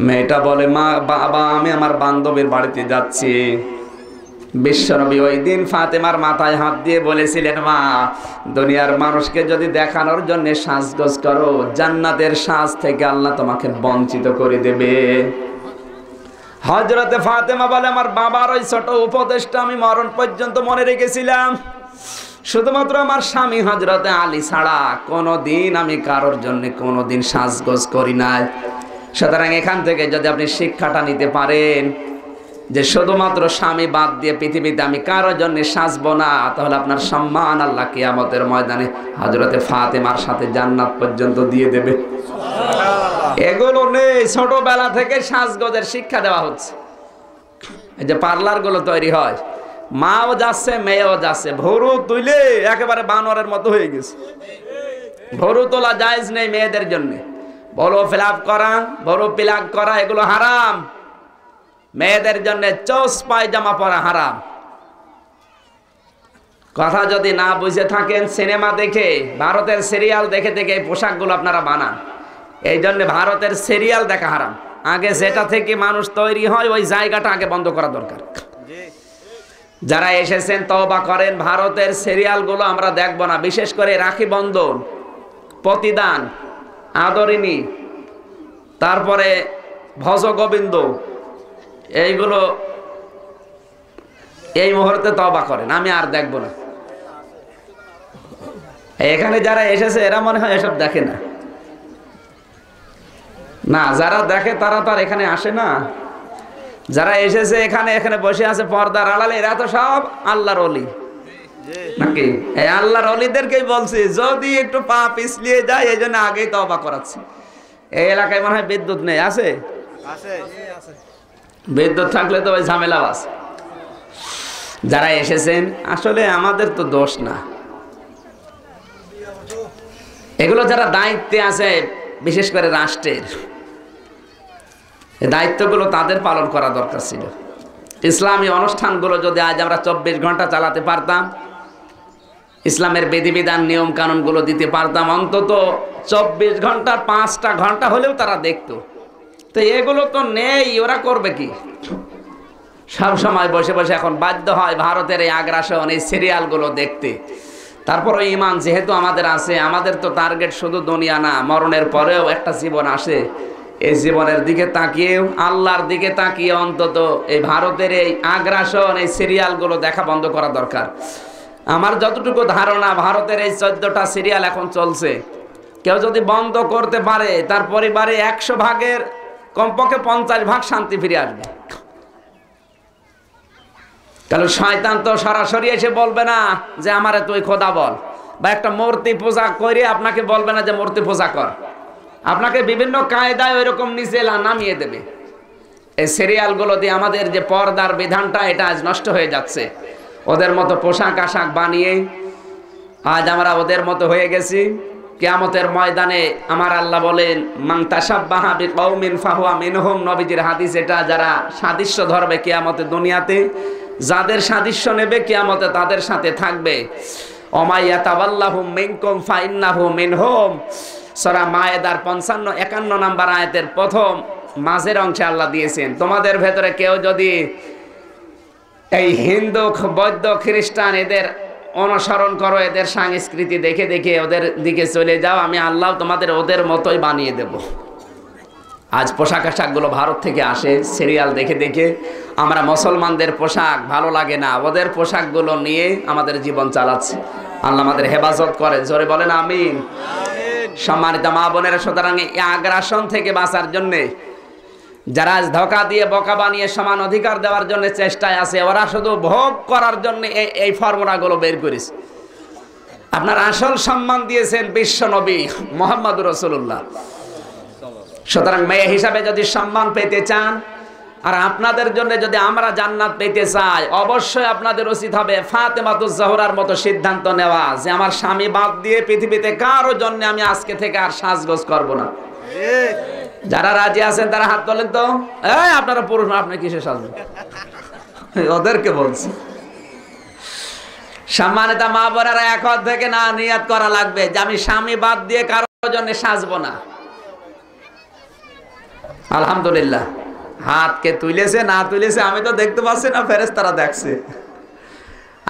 মেয়েটা বলে, মা বাবা আমি আমার বান্ধবীর বাড়িতে যাচ্ছি। বিশ্বনবী ওই দিন ফাতেমার মাথায় হাত দিয়ে বলেছিলেন, মা দুনিয়ার মানুষকে যদি দেখানোর জন্য সাজগোজ করো, জান্নাতের সাজ থেকে আল্লাহ তোমাকে বঞ্চিত করে দেবে। হযরতে ফাতেমা বলে, আমার বাবার ওই ছোট উপদেশটা আমি মরণ পর্যন্ত মনে রেখেছিলাম। শুধুমাত্র আমার স্বামী হযরতে আলী ছাড়া কোনোদিন আমি কারোর জন্য কোনোদিন সাজগোজ করি নাই। সুতরাং এখান থেকে যদি আপনি শিক্ষাটা নিতে পারেন যে শুধুমাত্র স্বামী বাদ দিয়ে পৃথিবীতে আমি কারোর জন্য সাজবো না, তাহলে আপনার সম্মান আল্লাহ কিয়ামতের ময়দানে হযরতে ফাতেমার সাথে জান্নাত পর্যন্ত দিয়ে দেবে। এগুলো নেই, ছোটবেলা থেকে সাজগোজের শিক্ষা দেওয়া হচ্ছে। এই যে পার্লার গুলো তৈরি হয়, মাও যাচ্ছে মেয়েও যাচ্ছে, ভরু তুলে একেবারে বানরের মতো হয়ে গেছে। ভরু তোলা জায়েজ নেই মেয়েদের জন্য, বড় ফিলাপ করা, বড় পিলাক করা এগুলো হারাম। মেয়েদের জন্য চৌস পায়জামা পরা হারাম। কথা যদি না বুঝে থাকেন, সিনেমা দেখে, ভারতের সিরিয়াল দেখে দেখে এই পোশাকগুলো আপনারা বানান। এই জন্য ভারতের সিরিয়াল দেখা হারাম। আগে যেটা থেকে মানুষ তৈরি হয় ওই জায়গাটা আগে বন্ধ করা দরকার। যারা এসেছেন তওবা করেন। ভারতের সিরিয়ালগুলো আমরা দেখব না, বিশেষ করে রাখি বন্ধন, প্রতিদান, আদরিনী, তারপরে ভজ গোবিন্দ, এইগুলো এই মুহূর্তে তওবা করেন, আমি আর দেখব না। এখানে যারা এসেছে এরা মনে হয় এসব দেখে না। না, যারা দেখে তারা তো আর এখানে আসে না। যারা এসেছে এখানে এখানে বসে আছে পর্দার আড়ালে, এরা তো সব আল্লাহর ওলি নাকি? এই আল্লাহর ওলিদেরকেই বলছি যদি একটু পা পিছলিয়ে যায় এই জন্য আগেই তওবা করাচ্ছি। এই এলাকায় মনে হয় বিদ্যুৎ নেই, আছে? বিদ্যুৎ থাকলে তো ওই ঝামেলা আছে। যারা এসেছেন আসলে আমাদের তো দোষ না, এগুলো যারা দায়িত্বে আছে বিশেষ করে রাষ্ট্রের, এই দায়িত্বগুলো তাদের পালন করা দরকার ছিল। ইসলামী অনুষ্ঠানগুলো যদি আজ আমরা 24 ঘন্টা চালাতে পারতাম, ইসলামের বিধিবিধান নিয়ম কানুনগুলো দিতে পারতাম, অন্তত 24 ঘন্টার 5টা ঘন্টা হলেও তারা দেখতো। তো এগুলো তো নেই, ওরা করবে কি? সব সময় বসে বসে এখন বাধ্য হয় ভারতের এই আগ্রাসন, এই সিরিয়ালগুলো দেখতে। তারপর ওই ইমান যেহেতু আমাদের আছে, আমাদের তো টার্গেট শুধু দুনিয়া না, মরণের পরেও একটা জীবন আসে। এই জীবনের দিকে তাকিয়েও, আল্লাহর দিকে তাকিয়ে অন্তত এই ভারতের এই আগ্রাসন, এই সিরিয়ালগুলো দেখা বন্ধ করা দরকার। আমার যতটুকু ধারণা, ভারতের এই 14টা সিরিয়াল এখন চলছে, কেউ যদি বন্ধ করতে পারে তার পরিবারে 100 ভাগের কমপক্ষে 50 ভাগ শান্তি ফিরে আসবে। কারণ শয়তান তো সরাসরি এসে বলবে না যে আমারে তুই খোদা বল, বা একটা মূর্তি পূজা করে আপনাকে বলবে না যে মূর্তি পূজা কর, আপনাকে বিভিন্ন কায়দায় ওইরকম নিচে নামিয়ে দেবে। এই সিরিয়ালগুলো দিয়ে আমাদের যে পর্দার বিধানটা, এটা আজ নষ্ট হয়ে যাচ্ছে। ওদের মতো পোশাক আশাক বানিয়ে আজ আমরা ওদের মতো হয়ে গেছি। কিয়ামতের ময়দানে আমার আল্লাহ বলেন, মান তাশাব্বাহা বিকওমিন ফাহুয়া মিনহুম, নবীজির হাদিস এটা। যারা সাদৃশ্য ধরবে কিয়ামতে দুনিয়াতে, যাদের সাদৃশ্য নেবে কিয়ামতে তাদের সাথে থাকবে। ওমা ইয়াতাওয়াল্লাহুম মিনকুম ফাইন্নাহু মিনহুম, সূরা মায়েদার 55-51 নম্বর আয়াতের প্রথম মাঝের অংশে আল্লাহ দিয়েছেন, তোমাদের ভেতরে কেউ যদি এই হিন্দু, বৌদ্ধ, খ্রিস্টান এদের অনুসরণ করো, এদের সংস্কৃতি দেখে দেখে ওদের দিকে চলে যাও, আমি আল্লাহ তোমাদের ওদের মতোই বানিয়ে দেব। আজ পোশাক আশাকগুলো ভারত থেকে আসে, সিরিয়াল দেখে দেখে আমরা মুসলমানদের পোশাক ভালো লাগে না, ওদের পোশাকগুলো নিয়ে আমাদের জীবন চালাচ্ছি। আল্লাহ আমাদের হেফাজত করে, জোরে বলেন আমিন। সম্মানিত মা বোনেরা, সুতরাং এই আগ্রাসন থেকে বাঁচার জন্যে যারা ধোঁকা দিয়ে বোকা বানিয়ে সমান অধিকার দেওয়ার জন্য চেষ্টায় আছে, ওরা শুধু ভোগ করার জন্য এই ফর্মুলাগুলো বের করেছে। আপনার আসল সম্মান দিয়েছেন বিশ্ব নবী মুহাম্মদুর রাসূলুল্লাহ। সুতরাং মেয়ে হিসাবে যদি সম্মান পেতে চান, আর আপনাদের জন্য যদি আমরা জান্নাত পেতে চাই, অবশ্যই আপনাদের উচিত হবে ফাতেমাতুজ জোহরার মতো সিদ্ধান্ত নেওয়া যে আমার স্বামী বাদ দিয়ে পৃথিবীতে কারো জন্য আমি আজকে থেকে আর সাজগোজ করব না। যারা রাজি আছেন তারা হাত তোলেন তো। এই আপনারা পুরুষ, আপনি কিসে সাজবেন? ওদেরকে বলছি। সম্মানিত মা বোনেরা, এখন থেকে না নিয়ত করা লাগবে যে আমি স্বামী বাদ দিয়ে কারো জন্য সাজবো না। আলহামদুলিল্লাহ, হাতকে তুলেছে না তুলেছে আমি তো দেখতে পাচ্ছি না, ফেরেশতারা দেখছে।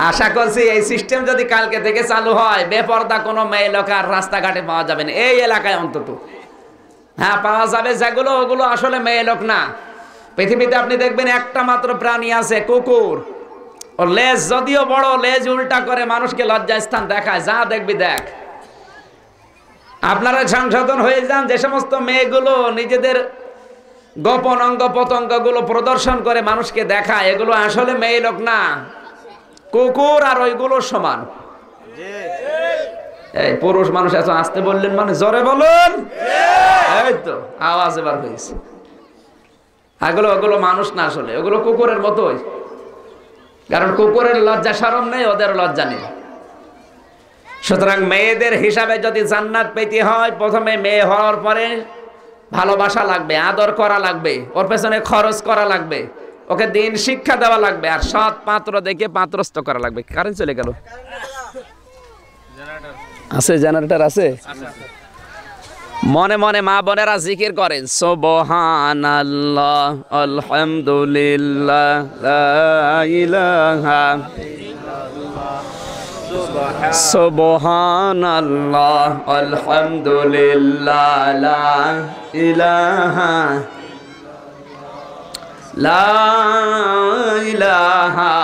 আশা করছি এই সিস্টেম যদি কালকে থেকে চালু হয়, বেপরদা কোনো মেয়ে লোক আর রাস্তাঘাটে পাওয়া যাবে না, এই এলাকায় অন্তত। হ্যাঁ, পাওয়া যাবে যেগুলো, ওগুলো আসলে মেয়ে লোক না। পৃথিবীতে আপনি দেখবেন একটা মাত্র প্রাণী আছে, কুকুর। ওর লেজ যদিও বড়, লেজ উল্টা করে মানুষকে লজ্জাস্থান দেখায়, যা দেখবি দেখ। আপনারা সংশোধন হয়ে যান, যে সমস্ত মেয়েগুলো নিজেদের গোপন অঙ্গ প্রত্যঙ্গগুলো প্রদর্শন করে মানুষকে দেখায়, এগুলো আসলে মেয়ে লোক না, কুকুর আর ওইগুলো সমান। এই পুরুষ মানুষ এত আসতে বললেন মানে জোরে বলুন। এই তো আওয়াজ এবার হয়েছে। ওগুলো মানুষ না, আসলে ওগুলো কুকুরের মতোই। কারণ কুকুরের লজ্জা শরম নেই, ওদের লজ্জা নেই। সুতরাং মেয়েদের হিসাবে যদি জান্নাত পেতে হয়, প্রথমে মেয়ে হওয়ার পরে ভালোবাসা লাগবে, আদর করা লাগবে, ওর পেছনে খরচ করা লাগবে, ওকে দিন শিক্ষা দেওয়া লাগবে, আর সৎ পাত্র দেখে পাত্রস্থ করা লাগবে। কারেন্ট চলে গেল, আছে জেনারেটর আছে? মনে মনে মা বোনেরা জিকির করেন সুবহানাল্লাহ আলহামদুলিল্লাহ লা ইলাহা সুবহানাল্লাহ আলহামদুলিল্লাহ লা ইলাহা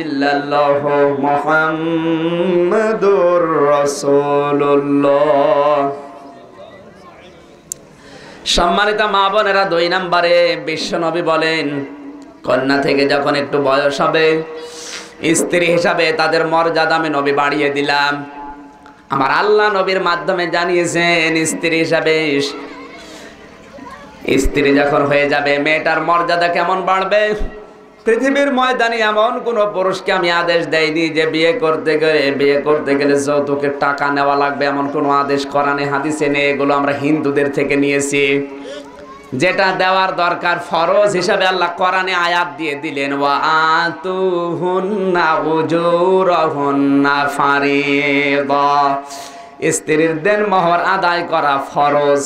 ইল্লাল্লাহু মুহাম্মাদুর রাসূলুল্লাহ। সম্মানিত মা বোনেরা, 2 নম্বরে বিশ্বনবী বলেন, কন্যা থেকে যখন একটু বয়স হবে স্ত্রী হিসাবে তাদের মর্যাদা আমি নবী বাড়িয়ে দিলাম। আমার আল্লাহ নবীর মাধ্যমে জানিয়েছেন স্ত্রী হিসাবে স্ত্রী যখন হয়ে যাবে মেয়েটার মর্যাদা কেমন বাড়বে। পৃথিবীর ময়দানে এমন কোন পুরুষকে আমি আদেশ দেইনি যে বিয়ে করতে গেলে যৌতুকের টাকা নেওয়া লাগবে, এমন কোন আদেশ কোরআনে হাদিসে নেই। এগুলো আমরা হিন্দুদের থেকে নিয়েছি। যেটা দেওয়ার দরকার ফরজ হিসাবে আল্লাহ কোরআনে আয়াত দিয়ে দিলেন, ওয়া আতুহুন্না উজুরহুন্না ফারিদা, স্ত্রীর দেন মোহর আদায় করা ফরজ।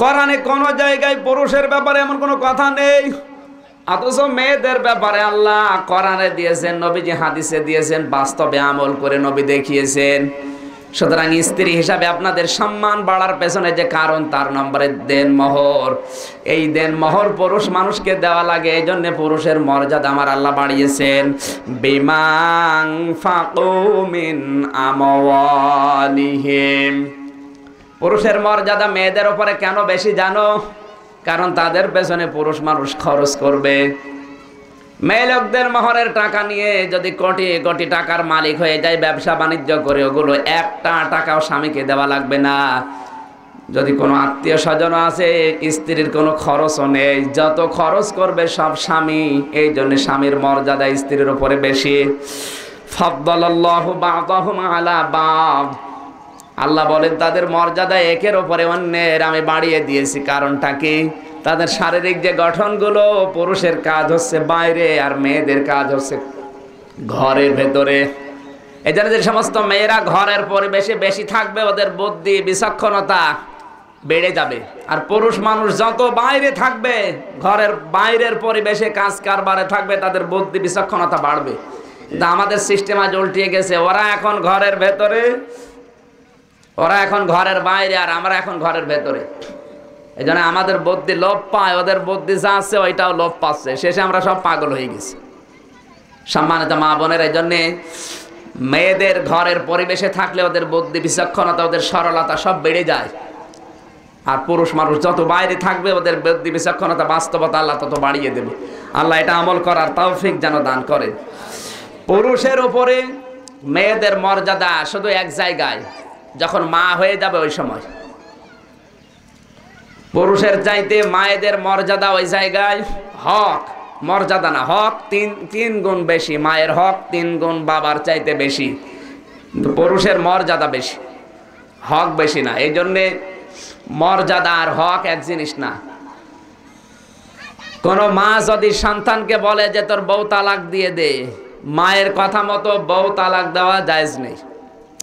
কোরআনে কোন জায়গায় পুরুষের ব্যাপারে এমন কোনো কথা নেই, অথচ মেয়েদের ব্যাপারে আল্লাহ কোরআনে দিয়েছেন, নবীজি হাদিসে দিয়েছেন, বাস্তবে আমল করে নবী দেখিয়েছেন। সুতরাং স্ত্রী হিসাবে আপনাদের সম্মান বাড়ার পেছনে যে কারণ, তার নম্বরে দেন মোহর। এই দেন মোহর পুরুষ মানুষকে দেওয়া লাগে, এই জন্য পুরুষের মর্যাদা আমার আল্লাহ বাড়িয়েছেন। বিমান ফাকু মিন আমওয়ালিহিম, পুরুষের মর্যাদা মেয়েদের উপরে কেন বেশি জানো? কারণ তাদের পেছনে পুরুষ মানুষ খরচ করবে। মেয়ে লোকদের মোহরের টাকা নিয়ে যদি কোটি কোটি টাকার মালিক হয়ে যায়, ব্যবসা বাণিজ্য করে, ওগুলো একটা টাকাও স্বামীকে দেওয়া লাগবে না। যদি কোনো আত্মীয় স্বজন আছে, স্ত্রীর কোনো খরচও নেই, যত খরচ করবে সব স্বামী। এই জন্য স্বামীর মর্যাদা স্ত্রীর উপরে বেশি। ফাদ্দালাল্লাহু বা'দাহুম আলা বা'দ, আল্লাহ বলেন তাদের মর্যাদা একের উপরে অন্যের আমি বাড়িয়ে দিয়েছি। কারণটা কি? তাদের শারীরিক যে গঠনগুলো, পুরুষের কাজ হচ্ছে বাইরে আর মেয়েদের কাজ হচ্ছে ঘরের ভেতরে। এই জন্য যে সমস্ত মেয়েরা ঘরের পরিবেশে বেশি থাকবে, ওদের বুদ্ধি বিচক্ষণতা বেড়ে যাবে। আর পুরুষ মানুষ যত বাইরে থাকবে, ঘরের বাইরের পরিবেশে কাজ কারবারে থাকবে, তাদের বুদ্ধি বিচক্ষণতা বাড়বে। কিন্তু আমাদের সিস্টেম আজ উল্টিয়ে গেছে। ওরা এখন ঘরের ভেতরে, ওরা এখন ঘরের বাইরে, আর আমরা এখন ঘরের ভেতরে। এই জন্য আমাদের বুদ্ধি লোপ পায়, ওদের বুদ্ধি যা আছে ওইটাও লোপ পাচ্ছে। শেষে আমরা সব পাগল হয়ে গেছি। সম্মানিত মা বোনের, এই জন্যে মেয়েদের ঘরের পরিবেশে থাকলে ওদের বুদ্ধি বিচক্ষণতা, ওদের সরলতা সব বেড়ে যায়। আর পুরুষ মানুষ যত বাইরে থাকবে, ওদের বুদ্ধি বিচক্ষণতা, বাস্তবতা আল্লাহ তত বাড়িয়ে দেবে। আল্লাহ এটা আমল করার তৌফিক যেন দান করেন। পুরুষের উপরে মেয়েদের মর্যাদা শুধু এক জায়গায়, যখন মা হয়ে যাবে ওই সময়। পুরুষের চাইতে মায়েদের মর্যাদা ওই জায়গায়, হক মর্যাদা না, হক তিন গুণ বেশি। মায়ের হক 3 গুণ বাবার চাইতে বেশি, কিন্তু পুরুষের মর্যাদা বেশি, হক বেশি না। এই জন্যে মর্যাদা আর হক এক জিনিস না। কোন মা যদি সন্তানকে বলে যে তোর বউ তালাক দিয়ে দে, মায়ের কথা মতো বউ তালাক দেওয়া জায়েজ নেই।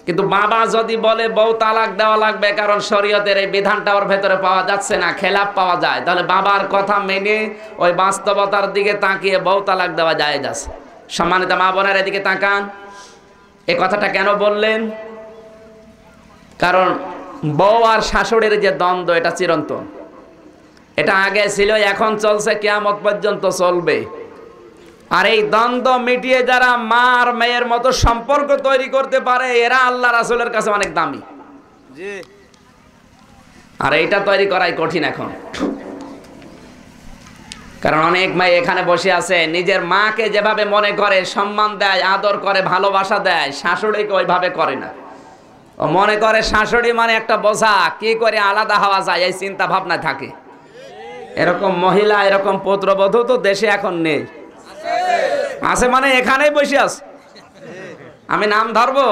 কিন্তু বাবা যদি বলে বউ তালাক দেওয়া লাগবে, কারণ শরীয়তের এই বিধানটা ওর ভেতরে পাওয়া যাচ্ছে না, খেলাপ পাওয়া যায়, তাহলে বাবার কথা মেনে ওই বাস্তবতার দিকে তাকিয়ে বউ তালাক দেওয়া জায়েজ আছে। সম্মানিত মা বোনের, এদিকে তাকান। এই কথাটা কেন বললেন? কারণ বউ আর শাশুড়ির যে দ্বন্দ্ব, এটা চিরন্তন। এটা আগে ছিল, এখন চলছে, কিয়ামত পর্যন্ত চলবে। আর এই দ্বন্দ্ব মিটিয়ে যারা মা আর মেয়ের মতো সম্পর্ক তৈরি করতে পারে, এরা আল্লাহ রাসূলের কাছে অনেক দামি। আর এইটা তৈরি করাই কঠিন এখন। কারণ অনেক মেয়ে এখানে বসে আছে, নিজের মাকে যেভাবে মনে করে, সম্মান দেয়, আদর করে, ভালোবাসা দেয়, শাশুড়িকে ওইভাবে করে না। ও মনে করে শাশুড়ি মানে একটা বোঝা, কি করে আলাদা হওয়া যায় এই চিন্তা ভাবনা থাকে। এরকম মহিলা, এরকম পুত্রবধূ তো দেশে এখন নেই। আছে মানে এখানেই বসে আছে। আমি নাম ধরবো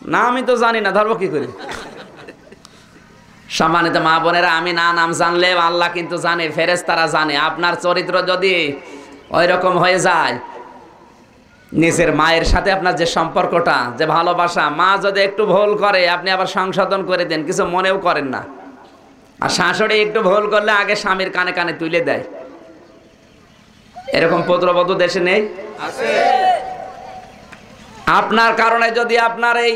না? আমি তো জানি না, ধরবো কি করে? সম্মানিত মা বোনেরা, আমি না নাম জানলে আল্লাহ কিন্তু জানে, ফেরেশতারা জানে। আপনার চরিত্র যদি ওই রকম হয়ে যায়, নিজের মায়ের সাথে আপনার যে সম্পর্কটা, যে ভালোবাসা, মা যদি একটু ভুল করে আপনি আবার সংশোধন করে দেন, কিছু মনেও করেন না। আর শাশুড়ি একটু ভুল করলে আগে স্বামীর কানে কানে তুলে দেয়। এরকম পুত্রবধূ দেশে নেই? আপনার কারণে যদি আপনার এই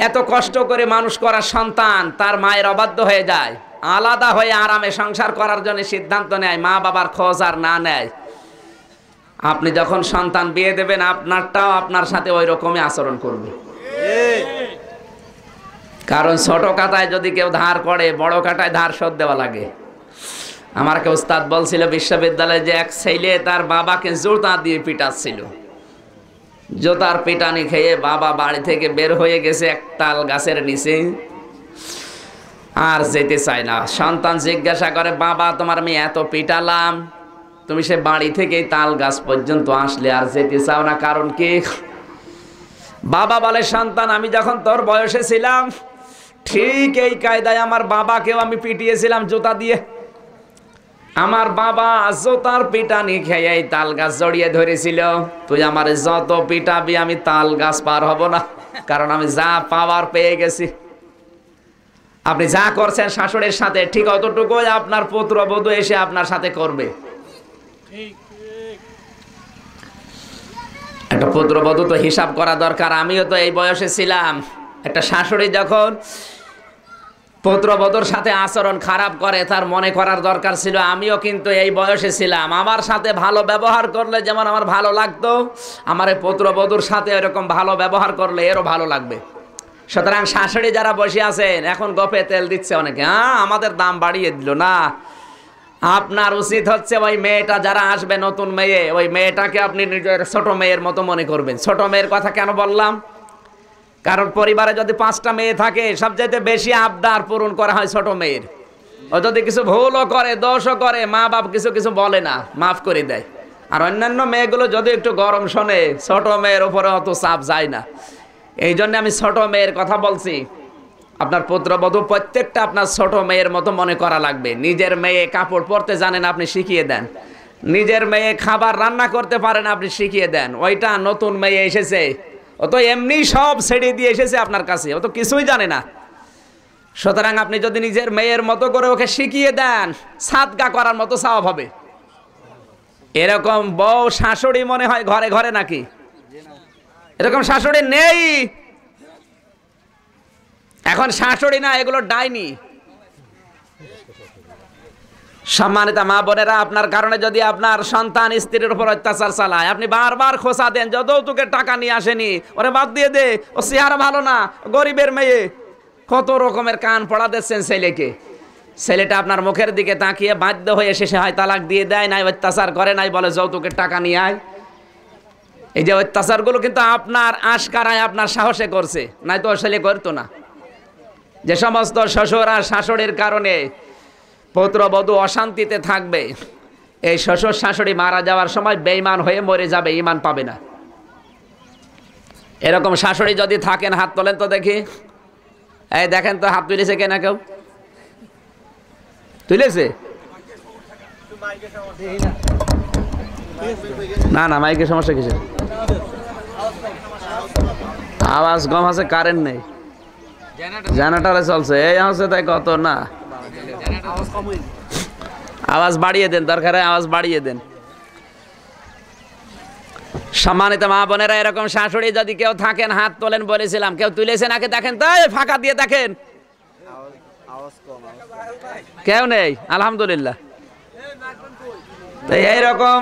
এত কষ্ট করে মানুষ করা সন্তান তার মায়ের অবাধ্য হয়ে যায়, আলাদা হয়ে আরামে সংসার করার জন্য সিদ্ধান্ত নেয়, মা বাবার খোঁজ আর না নেয়, আপনি যখন সন্তান বিয়ে দেবেন আপনারটাও আপনার সাথে ওই রকমই আচরণ করবে। কারণ ছোট কাটায় যদি কেউ ধার করে, বড় কাটায় ধার শোধ দেওয়া লাগে। আমার কে উস্তাদ বলছিল বিশ্ববিদ্যালয়ে যে এক ছেলে তার বাবাকে জুতা দিয়ে পিটাচ্ছিল। জুতার পিটানি খেয়ে বাবা বাড়ি থেকে বের হয়ে গেছে এক তাল গাছের নিচে, আর যেতে চায় না। সন্তান জিজ্ঞাসা করে, বাবা তোমার মেয়ে এত পিটালাম, তুমি সে বাড়ি থেকেই তাল গাছ পর্যন্ত আসলে আর যেতে চাও না, কারণ কি? বাবা বলে, সন্তান আমি যখন তোর বয়সে ছিলাম ঠিক এই কায়দায় আমার বাবাকেও আমি পিটিয়েছিলাম জুতা দিয়ে। আমার বাবা জুতার পিটানি খেয়ে তাল গাছ জড়িয়ে ধরেছিল। তুই আমার যত পিটাবি আমি তাল গাছ পার হব না, কারণ আমি যা পাওয়ার পেয়ে গেছি। আপনি যা করছেন শাশুড়ির সাথে ঠিক অতটুকুই আপনার পুত্রবধূ এসে আপনার সাথে করবে। একটা পুত্রবধূ তো হিসাব করা দরকার। আমিও তো এই বয়সে ছিলাম। একটা শাশুড়ি যখন পুত্রবধূর সাথে আচরণ খারাপ করে তার মনে করার দরকার ছিল আমিও কিন্তু এই বয়সে ছিলাম। আমার সাথে ভালো ব্যবহার করলে যেমন আমার ভালো লাগতো, আমার এই পুত্রবধূর সাথে এরকম ভালো ব্যবহার করলে এরও ভালো লাগবে। সুতরাং শাশুড়ি যারা বসে আছেন এখন গপে তেল দিচ্ছে অনেকে, আমাদের দাম বাড়িয়ে দিল না। আপনার উচিত হচ্ছে ওই মেয়েটা যারা আসবে নতুন মেয়ে, ওই মেয়েটাকে আপনি নিজের ছোট মেয়ের মতো মনে করবেন। ছোট মেয়ের কথা কেন বললাম? কারণ পরিবারে যদি 5টা মেয়ে থাকে সবচাইতে বেশি আবদার পূরণ করা হয় ছোট মেয়ের। ও যদি কিছু ভুলও করে, দোষও করে, মা বাপ কিছু কিছু বলে না, মাফ করে দেয়। আর অন্যান্য মেয়েগুলো যদি একটু গরম শোনে, ছোট মেয়ের উপরে অত চাপ যায় না। এই জন্য আমি ছোট মেয়ের কথা বলছি। আপনার পুত্রবধূ প্রত্যেকটা আপনার ছোট মেয়ের মতো মনে করা লাগবে। নিজের মেয়ে কাপড় পরতে জানেন, আপনি শিখিয়ে দেন। নিজের মেয়ে খাবার রান্না করতে পারেন, আপনি শিখিয়ে দেন। ওইটা নতুন মেয়ে এসেছে, ও তো এমনি সব ছেড়ে দিয়ে এসেছে আপনার কাছে, ও তো কিছুই জানে না। সুতরাং আপনি যদি নিজের মেয়ের মতো করে ওকে শিখিয়ে দেন, সাদকা করার মতো সওয়াব হবে। এরকম বউ শাশুড়ি মনে হয় ঘরে ঘরে নাকি? এরকম শাশুড়ি নেই। এখন শাশুড়ি না, এগুলো ডাইনি। সম্মানিত মা বোনেরা, আপনার কারণে যদি আপনার সন্তান স্ত্রীর উপর অত্যাচার চালায়, আপনি বারবার খোঁচা দেন, যত তোকে টাকা নিয়ে আসেনি, ওরে বাদ দিয়ে দে, ও চেহারা ভালো না, গরিবের মেয়ে, কত রকমের কান পড়া দিচ্ছেন ছেলেকে। ছেলেটা আপনার মুখের দিকে তাকিয়ে বাধ্য হয়ে শেষে হয় তালাক দিয়ে দেয়, নাই অত্যাচার করে, নাই বলে যৌতুকের টাকা নিয়ে আয়। এই যে অত্যাচারগুলো কিন্তু আপনার আশকারায় আপনার সাহসে করছে, নাই তো ছেলে করতো না। যে সমস্ত শ্বশুর আর শাশুড়ির কারণে পুত্রবধূ অশান্তিতে থাকবে, এই শ্বশুর শাশুড়ি মারা যাওয়ার সময় বেঈমান হয়ে মরে যাবে, ঈমান পাবে না। এরকম শাশুড়ি যদি থাকেন হাত তোলেন তো দেখি। এই দেখেন তো, হাত তুলেছে কেনা? কেউ তুলেছে? না না, মাইকের সমস্যা কিসের? আওয়াজ কম আছে, কারেন্ট নেই, জেনারেটরে চলছে, এই হচ্ছে তাই কত না। আওয়াজ বাড়িয়ে দেন, দরকার হয় আওয়াজ বাড়িয়ে দেন। সম্মানিত মা বোনেরা, এরকম শাশুড়ি যদি কেউ থাকেন হাত তোলেন বলেছিলাম। কেউ তুলেছে নাকি? দেখেন তো, ফাঁকা দিয়ে দেখেন। কেউ নেই, আলহামদুলিল্লাহ। এইরকম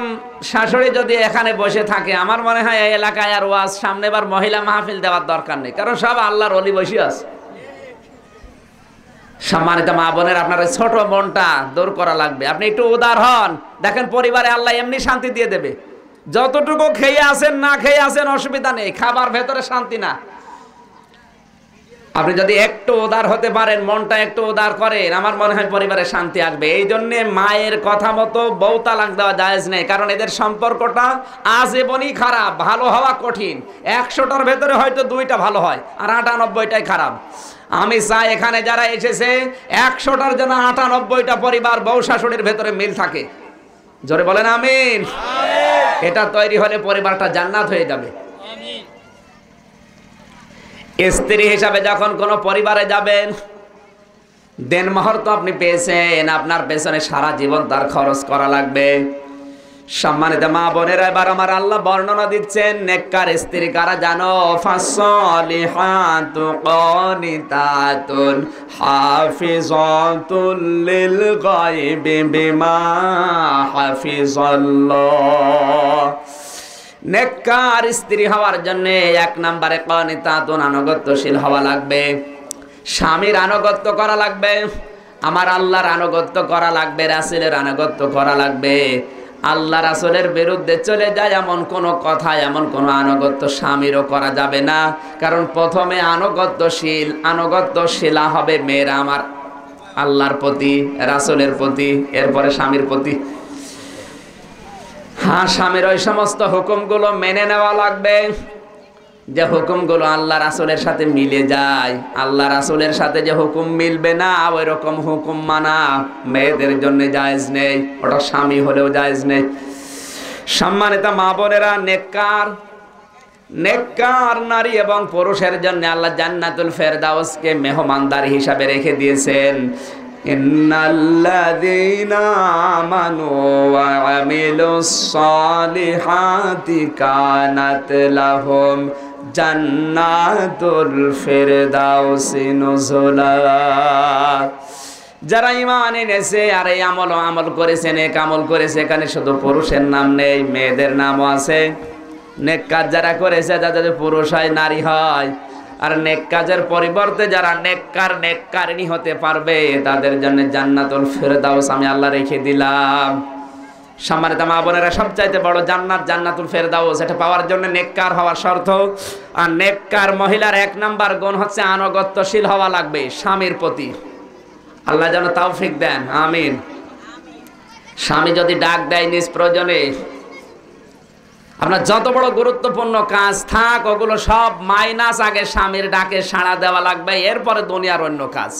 শাশুড়ি যদি এখানে বসে থাকে, আমার মনে হয় এই এলাকায় আর ওয়াজ সামনেবার মহিলা মাহফিল দেওয়ার দরকার নেই, কারণ সব আল্লাহর ওলি বসে আছে। সম্মানিত মা বোনের, আপনার ছোট মনটা দূর করা লাগবে। আপনি একটু উদার হন, দেখেন পরিবারে আল্লাহ এমনি শান্তি দিয়ে দেবে। যতটুকু খেয়ে আসেন না খেয়ে আসেন অসুবিধা নেই, খাবার ভেতরে শান্তি না। আপনি যদি একটু উদার হতে পারেন, মনটা একটু উদার করেন, আমার মনে হয় পরিবারে শান্তি আসবে। এই জন্য মায়ের কথা মতো বউ তালাক দেওয়া জায়েজ নেই, কারণ এদের সম্পর্কটা আজীবনই খারাপ। ভালো হওয়া কঠিন। 100টার ভেতরে হয়তো 2টা ভালো হয়, আর 98টাই খারাপ। আমি চাই এখানে যারা এসেছে 100টার জন্য 98টা পরিবার বউ শাশুড়ির ভেতরে মিল থাকে। জোরে বলেন আমিন। এটা তৈরি হলে পরিবারটা জান্নাত হয়ে যাবে। স্ত্রী হিসাবে যখন কোনো পরিবারে যাবেন, দেনমোহর তো আপনি পেয়েছেন, আপনার পেছনে সারা জীবন তার খরচ করা লাগবে। সম্মানিত মা বোনেরা, এবার আমার আল্লাহ বর্ণনা দিচ্ছেন নেককার স্ত্রী কারা জানো? ফাসলিহাতু কানিতাতুন হাফিজাতুল লিল গায়বি বিমা হাফিজাল্লাহ। নেককার স্ত্রী হওয়ার জন্য এক নম্বরে কানিতাতুন, আনুগত্যশীল হওয়া লাগবে। স্বামীর আনুগত্য করা লাগবে, আমার আল্লাহর আনুগত্য করা লাগবে, রাসূলের আনুগত্য করা লাগবে। আল্লাহ রাসূলের বিরুদ্ধে চলে যায় এমন কোন কথা, এমন কোন আনুগত্য স্বামীরও করা যাবে না। কারণ প্রথমে আনুগত্যশীলা হবে মেয়েরা আমার আল্লাহর প্রতি, রাসূলের প্রতি, এরপরে স্বামীর প্রতি। হ্যাঁ, স্বামীর ওই সমস্ত হুকুমগুলো মেনে নেওয়া লাগবে যে হুকুমগুলো আল্লাহ রাসূলের সাথে মিলে যায়। আল্লাহ রাসূলের সাথে যে হুকুম মিলবে না, ওই রকম হুকুম মানা মেয়েদের জন্য জায়েজ নেই, ওটা স্বামী হলেও জায়েজ নেই। সম্মানিত মা বোনেরা, নেককার নারী এবং পুরুষের জন্য আল্লাহ জান্নাতুল ফেরদাউসকে মেহমানদারি হিসাবে রেখে দিয়েছেন। ইন্নাল্লাযীনা আমানু ওয়া আমিলুস সালিহাতি কানাত লাহুম জান্নাতুল ফিরদাউসি নুজুলা। যারা ঈমান এনেছে আর এই আমল করেছে, নেক আমল করেছে, এখানে শুধু পুরুষের নাম নেই, মেয়েদের নামও আছে। নেক কাজ যারা করেছে, যাদের পুরুষ হয় নারী হয়, আর নেক কাজের পরিবর্তে যারা নেককারিনী হতে পারবে, তাদের জন্য জান্নাতুল ফিরদাউস আমি আল্লাহ রেখে দিলাম। সম্মানিত মা বোনেরা, সবচাইতে বড় জান্নাত জান্নাতুল ফেরদাউস। এটা পাওয়ার জন্য নেককার হওয়ার শর্ত। আর নেককার মহিলার এক নাম্বার গুণ হচ্ছে আনুগত্যশীল হওয়া লাগবে স্বামীর প্রতি। আল্লাহ যেন তৌফিক দেন, আমিন। স্বামী যদি ডাক দেয় নিজ প্রয়োজনে, আপনার যত বড় গুরুত্বপূর্ণ কাজ থাক, ওগুলো সব মাইনাস, আগে স্বামীর ডাকে সাড়া দেওয়া লাগবে, এরপরে দুনিয়ার অন্য কাজ।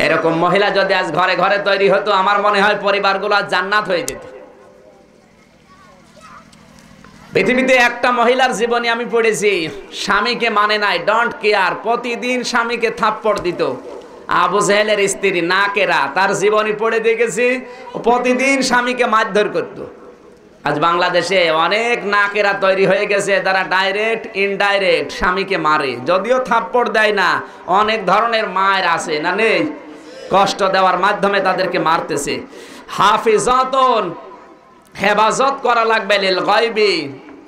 এরকম মহিলা যদি আজ ঘরে ঘরে তৈরি হতো, আমার মনে হয় পরিবারগুলো জান্নাত হয়ে যেত। পৃথিবীতে একটা মহিলার জীবনে আমি পড়েছি, স্বামীকে মানে নাই, ডোন্ট কেয়ার, প্রতিদিন স্বামীকে থাপ্পড় দিত। আবু জেহেলের স্ত্রী নাকেরা, তার জীবনী পড়ে দেখেছি, প্রতিদিন স্বামীকে মারধর করত। আজ বাংলাদেশে অনেক নাকেরা তৈরি হয়ে গেছে, তারা ডাইরেক্ট ইনডাইরেক্ট স্বামীকে মারে, যদিও থাপ্পড় দেয় না, অনেক ধরনের মায়ের আছে না নেই, কষ্ট দেওয়ার মাধ্যমে তাদেরকে মারতেছে। হাফিজাতুন, হেফাজত করা লাগবে, লিল গায়বি,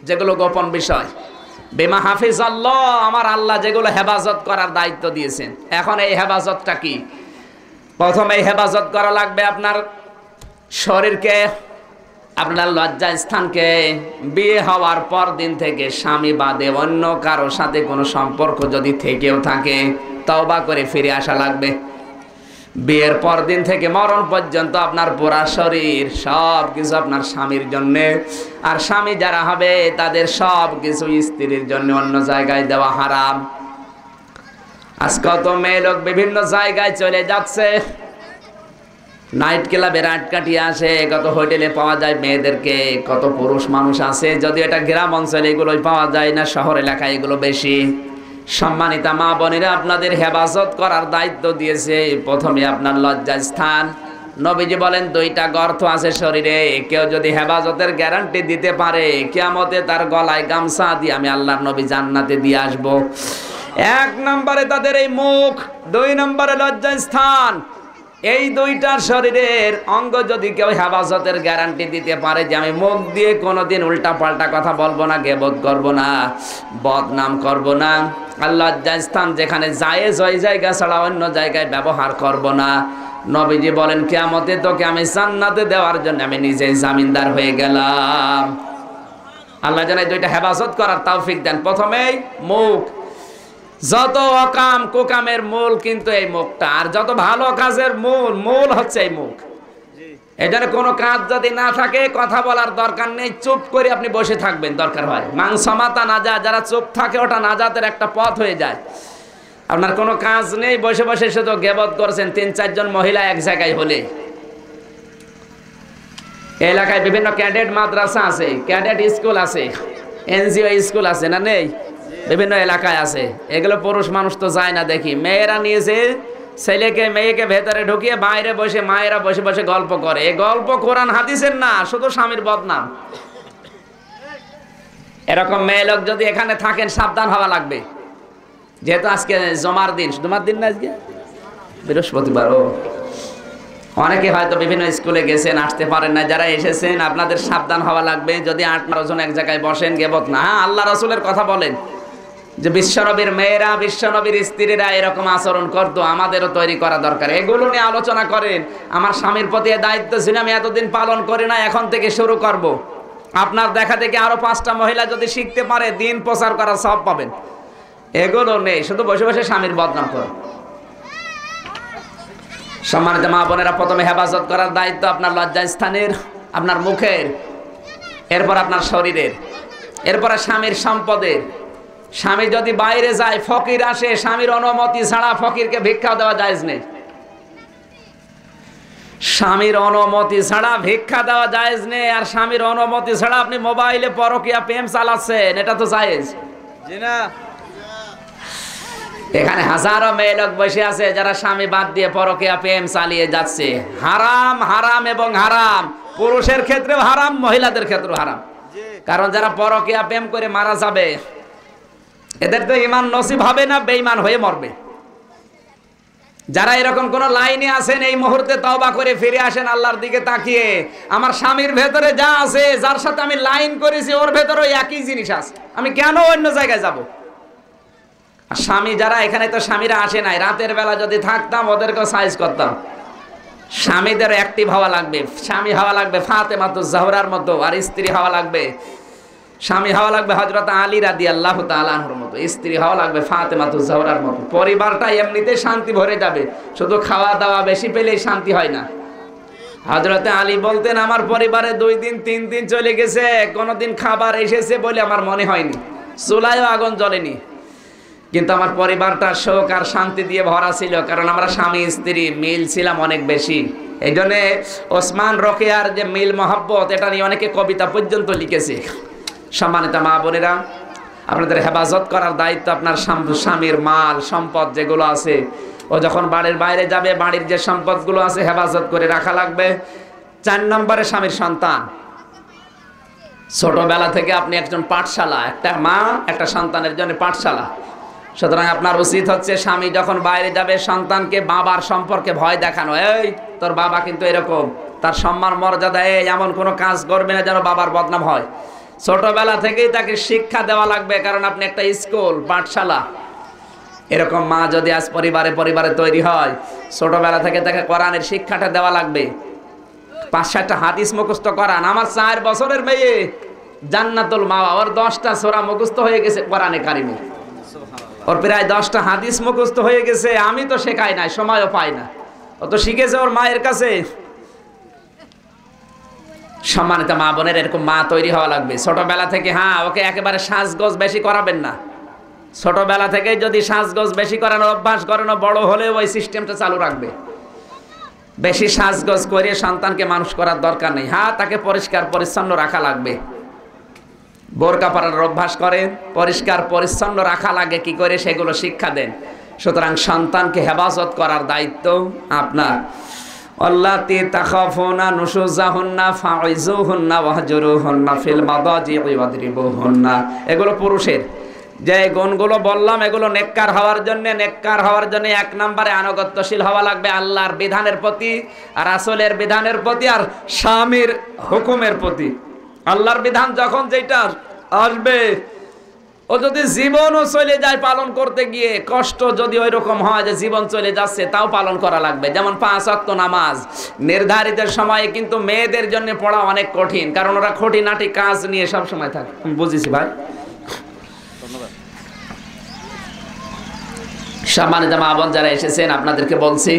যেগুলো গোপন বিষয়, বিমা হাফিজাল্লাহ, আমার আল্লাহ যেগুলো হেফাজত করার দায়িত্ব দিয়েছেন। এখন এই হেফাজতটা কি? প্রথমে হেফাজত করা লাগবে আপনার শরীরকে, আপনার লজ্জা স্থানকে। বিয়ে হওয়ার পর দিন থেকে স্বামী বাদে অন্য কারো সাথে কোনো সম্পর্ক যদি থেকেও থাকে, তওবা করে ফিরে আসা লাগবে। বিয়ের পর দিন থেকে মরণ পর্যন্ত আপনার পুরা শরীর সব কিছু আপনার স্বামীর জন্য, আর স্বামী যারা হবে তাদের সব কিছু স্ত্রীর জন্য অন্য জায়গায় দেওয়া হারাম। আজ কত মেয়ে লোক বিভিন্ন জায়গায় চলে যাচ্ছে, নাইট ক্লাবে রাত কাটিয়ে আসে, কত হোটেলে পাওয়া যায় মেয়েদেরকে, কত পুরুষ মানুষ আছে, যদি এটা গ্রাম অঞ্চলে এগুলোই পাওয়া যায় না, শহর এলাকায় এগুলো বেশি। সম্মানিতা মা বোনেরা, আপনাদের হেফাজত করার দায়িত্ব দিয়েছে প্রথমে আপনার লজ্জা স্থান। নবীজি বলেন দুইটা গর্ত আছে শরীরে, কেউ যদি হেফাজতের গ্যারান্টি দিতে পারে, কিয়ামতে তার গলায় গামছা দিয়ে আমি আল্লাহর নবী জান্নাতে দিয়ে আসব। এক নম্বরে তাদের এই মুখ, দুই নম্বরে লজ্জা স্থান। এই দুইটার শরীরের অঙ্গ যদি কেউ হেফাজতের গ্যারান্টি দিতে পারে যে আমি মুখ দিয়ে কোনোদিন উল্টা পাল্টা কথা বলবো না, গীবত করব না, বদনাম করব না, আর লজ্জা স্থান যেখানে জায়েজ ওই জায়গা ছাড়া অন্য জায়গায় ব্যবহার করব না, নবীজি বলেন কিয়ামতে তোকে আমি জান্নাতে দেওয়ার জন্য আমি নিজেই জামিনদার হয়ে গেলাম। আল্লাহ যেন এই দুইটা হেফাজত করার তৌফিক দেন। প্রথমেই মুখ, যত অকাম কুকামের মূল কিন্তু এই মুখটা, আর যত ভালো কাজের মূল হচ্ছে এই মুখ। এখানে কোনো কাজ যদি না থাকে, কথা বলার দরকার নেই, চুপ করে আপনি বসে থাকবেন দরকার হয়। মাংসমাতা নাজাত, যারা চুপ থাকে ওটা নাজাতের একটা পথ হয়ে যায়। আপনার কোনো কাজ নেই, বসে বসে শুধু গীবত করছেন, ৩-৪ জন মহিলা এক জায়গায় হলে। এলাকায় বিভিন্ন ক্যাডেট মাদ্রাসা আছে, ক্যাডেট স্কুল আছে, এনজিও স্কুল আছে না নেই? বিভিন্ন এলাকায় আছে। এগুলো পুরুষ মানুষ তো যায় না দেখি। মেয়েরা নিয়েছে ছেলেকে মেয়েকে ভেতরে ঢুকিয়ে বাইরে বসে মায়েরা বসে বসে গল্প করে। এই গল্প কোরআন হাদিসের না, শুধু স্বামীর বদনাম। এরকম মেয়ে লোক যদি এখানে থাকেন সাবধান হওয়া লাগবে। যেহেতু আজকে জমার দিন না, আজকে বৃহস্পতিবার, অনেকে হয়তো বিভিন্ন স্কুলে গেছেন, আসতে পারেন না। যারা এসেছেন আপনাদের সাবধান হওয়া লাগবে। যদি 8-12 জন এক জায়গায় বসেন, গেবত না। হ্যাঁ, আল্লাহ রাসূলের কথা বলেন যে বিশ্বনবীর মেয়েরা, বিশ্বনবীর স্ত্রীরা এরকম আচরণ করতো, আমাদেরও তৈরি করা দরকার। এগুলো নিয়ে আলোচনা করেন। আমার স্বামীর প্রতি দায়িত্ব ছিল, আমি এতদিন পালন করি না, এখন থেকে শুরু করব। আপনার দেখা দেখে আরো 5টা মহিলা যদি শিখতে পারে, দিন প্রচার করার সব পাবেন। এগুলো নেই, শুধু বসে বসে স্বামীর বদনাম করে। সম্মানিত মা বোনেরা, প্রথমে হেফাজত করার দায়িত্ব আপনার লজ্জাস্থানের, আপনার মুখের, এরপর আপনার শরীরের, এরপরে স্বামীর সম্পদের। স্বামী যদি বাইরে যায়, ফকির আসে, স্বামীর অনুমতি ছাড়া ফকিরকে ভিক্ষা দেওয়া জায়েজ নেই। স্বামীর অনুমতি ছাড়া ভিক্ষা দেওয়া জায়েজ নেই। আর স্বামীর অনুমতি ছাড়া আপনি মোবাইলে পরকীয়া প্রেম চালাচ্ছেন, এটা তো জায়েজ জি না? এখানে হাজারো মেয়ে লোক বসে আছে যারা স্বামী বাদ দিয়ে পরকীয়া প্রেম চালিয়ে যাচ্ছে। হারাম, হারাম এবং হারাম। পুরুষের ক্ষেত্রেও হারাম, মহিলাদের ক্ষেত্রেও হারাম। কারণ যারা পরকীয়া প্রেম করে মারা যাবে, এদের তো ঈমান নসিব হবে না, বেঈমান হয়ে মরবে। যারা এরকম কোন লাইনে আছেন, এই মুহূর্তে তওবা করে ফিরে আসেন আল্লাহর দিকে তাকিয়ে। আমার স্বামীর ভেতরে যা আছে, যার সাথে আমি লাইন করেছি, ওর ভেতরে একই জিনিস আছে, আমি কেন অন্য জায়গায় যাব? আর স্বামী যারা এখানে, তো স্বামীরা আসে নাই, রাতের বেলা যদি থাকতাম ওদেরকেও সাইজ করতাম। স্বামীদের অ্যাক্টিভ হওয়া লাগবে। স্বামী হওয়া লাগবে ফাতেমাতুজ জাহরার মতো, আর স্ত্রী হওয়া লাগবে, স্বামী হওয়া লাগবে হযরত আলী রাদিয়াল্লাহু তাআলা আনহুর মতো, স্ত্রী হওয়া লাগবে ফাতেমাতুজ জাহরার মতো। পরিবারটা এমনিতে শান্তি ভরে যাবে। শুধু খাওয়া দাওয়া বেশি পেলেই শান্তি হয় না। হযরত আলী বলতেন, আমার পরিবারে 2 দিন 3 দিন চলে গেছে, কোনোদিন খাবার এসেছে বলে আমার মনে হয়নি, চুলায়ও আগুন জ্বলেনি, কিন্তু আমার পরিবারটা সুখ আর শান্তি দিয়ে ভরা ছিল, কারণ আমরা স্বামী স্ত্রী মিল ছিলাম অনেক বেশি। এই জন্যে ওসমান রোকেয়ার যে মিল মহব্বত, এটা নিয়ে অনেকে কবিতা পর্যন্ত লিখেছে। সম্মানিত মা বোনেরা, আপনাদের হেফাজত করার দায়িত্ব আপনার স্বামীর মাল সম্পদ যেগুলো আছে। ও যখন বাড়ির বাইরে যাবে, বাড়ির যে সম্পদগুলো আছে হেফাজত করে রাখা লাগবে। 4 নম্বরে স্বামীর সন্তান। ছোটবেলা থেকে আপনি একজন পাঠশালা, একটা মা একটা সন্তানের জন্য পাঠশালা। সুতরাং আপনার উচিত হচ্ছে স্বামী যখন বাইরে যাবে, সন্তানকে বাবার সম্পর্কে ভয় দেখানো। এই তোর বাবা কিন্তু এরকম, তার সম্মান মর্যাদা, এই এমন কোনো কাজ করবে না যেন বাবার বদনাম হয়। ছোটবেলা থেকেই তাকে শিক্ষা দেওয়া লাগবে, কারণ আপনি একটা স্কুল, পাঠশালা। এরকম মা যদি আজ পরিবারে তৈরি হয়, ছোটবেলা থেকে তাকে কোরআনের শিক্ষাটা দেওয়া লাগবে। 5-7টা হাদিস মুখস্থ করান। আমার 4 বছরের মেয়ে জান্নাতুল মাওয়া, ওর 10টা সূরা মুখস্থ হয়ে গেছে কোরআনে কারিমে, ওর প্রায় 10টা হাদিস মুখস্থ হয়ে গেছে। আমি তো শেখাই নাই, সময়ও পাই না। ও তো শিখেছে ওর মায়ের কাছে। সম্মানিত মা বোনের, এরকম মা তৈরি হওয়া লাগবে ছোটবেলা থেকে। হ্যাঁ, ওকে একেবারে সাজগোজ বেশি করাবেন না। ছোটবেলা থেকে যদি সাজগোজ বেশি করানোর অভ্যাস করানো, বড় হলে ওই সিস্টেমটা চালু রাখবে। বেশি সাজগোজ করে সন্তানকে মানুষ করার দরকার নেই। হ্যাঁ, তাকে পরিষ্কার পরিচ্ছন্ন রাখা লাগবে। বোরকা পরানোর অভ্যাস করেন, পরিষ্কার পরিচ্ছন্ন রাখা লাগে কি করে সেগুলো শিক্ষা দেন। সুতরাং সন্তানকে হেফাজত করার দায়িত্ব আপনার। আল্লাতি তাখাফুনা নুশুজাহুন্না ফাইজুহুন্না ওয়াহজুরুহুন্না ফিল মাদাজি ওয়াদরিবুহুন্না। এগুলো পুরুষের। যে গুণগুলো বললাম, এগুলো নেককার হওয়ার জন্য। 1 নম্বরে আনুগত্যশীল হওয়া লাগবে আল্লাহর বিধানের প্রতি, আর রাসূলের বিধানের প্রতি, আর স্বামীর হুকুমের প্রতি। আল্লাহর বিধান যখন যেটা আসবে, ও যদি জীবনও চলে যায় পালন করতে গিয়ে, কষ্ট যদি ওই রকম হয় যে জীবন চলে যাচ্ছে, তাও পালন করা লাগবে। যেমন 5 ওয়াক্ত নামাজ নির্ধারিত সময়ে, কিন্তু মেয়েদের জন্য পড়া অনেক কঠিন, কারণ ওরা খুঁটিনাটি কাজ নিয়ে সব সময় থাকে। বুঝেছি ভাই। সম্মানিত মা বোন যারা এসেছেন, আপনাদেরকে বলছি,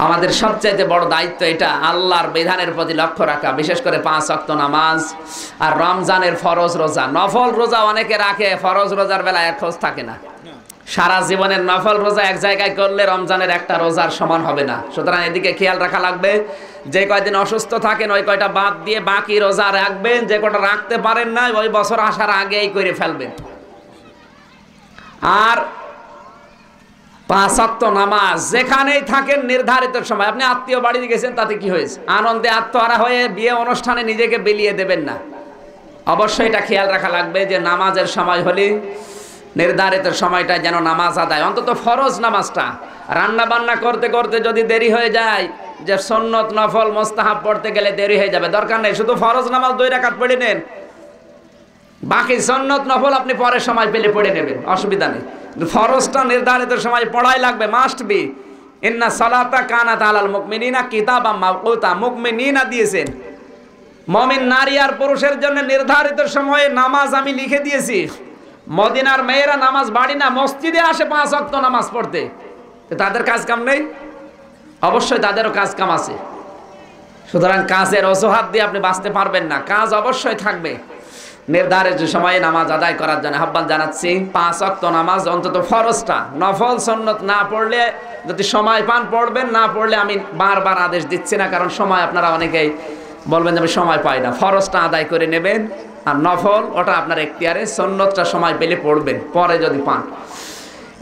আমাদের সবচাইতে বড় দায়িত্ব এটা, আল্লাহর বিধানের প্রতি লক্ষ্য রাখা। বিশেষ করে 5 ওয়াক্ত নামাজ আর রমজানের ফরজ রোজা। নফল রোজা অনেকে রাখে, ফরজ রোজার বেলায় খোঁজ থাকে না। সারা জীবনের নফল রোজা এক জায়গায় করলে রমজানের একটা রোজার সমান হবে না। সুতরাং এদিকে খেয়াল রাখা লাগবে। যে কয়দিন অসুস্থ থাকেন ওই কয়টা বাদ দিয়ে বাকি রোজা রাখবেন, যে কয়টা রাখতে পারেন না ওই বছর আসার আগেই করে ফেলবেন। আর 5 ওয়াক্ত নামাজ যেখানেই থাকেন নির্ধারিত সময়। আপনি আত্মীয় বাড়িতে গেছেন, তাতে কি হয়েছে? আনন্দে আত্মহারা হয়ে বিয়ে অনুষ্ঠানে নিজেকে বিলিয়ে দেবেন না। অবশ্যই এটা খেয়াল রাখা লাগবে যে নামাজের সময় হলে নির্ধারিত সময়টা যেন নামাজ আদায়, অন্তত ফরজ নামাজটা। রান্না বান্না করতে করতে যদি দেরি হয়ে যায়, যে সুন্নত নফল মুস্তাহাব পড়তে গেলে দেরি হয়ে যাবে, দরকার নেই, শুধু ফরজ নামাজ 2 রাকাত পড়ে নেন, বাকি সুন্নত নফল আপনি পরে সময় পেলে পড়ে নেবেন, অসুবিধা নেই। ফরজটা নির্ধারিত সময় পড়াই লাগবে, মাস্ট বি। ইন্না সালাতা কানাত আলাল মুমিনিনা কিতাবাম মাওকুতা, মুমিনিনা দিয়েছেন, মুমিন নারী আর পুরুষের জন্য নির্ধারিত সময়ে নামাজ আমি লিখে দিয়েছি। মদিনার মেয়েরা নামাজ বাড়ি না মসজিদে আসে 5 ওয়াক্ত নামাজ পড়তে, তাদের কাজ কাম নেই? অবশ্যই তাদেরও কাজ কাম আছে। সুতরাং কাজের অজুহাত দিয়ে আপনি বাঁচতে পারবেন না, কাজ অবশ্যই থাকবে। নির্ধারিত সময়ে নামাজ আদায় করার জন্য আহ্বান জানাচ্ছি। 5 ওয়াক্ত নামাজ অন্তত ফরজটা, নফল সুন্নত না পড়লে যদি সময় পান পড়বেন, না পড়লে আমি বারবার আদেশ দিচ্ছি না, কারণ সময় আপনারা অনেকেই বলবেন যে আমি সময় পাই না। ফরজটা আদায় করে নেবেন, আর নফল ওটা আপনার এখতিয়ারে, সুন্নতটা সময় পেলে পড়বেন পরে যদি পান।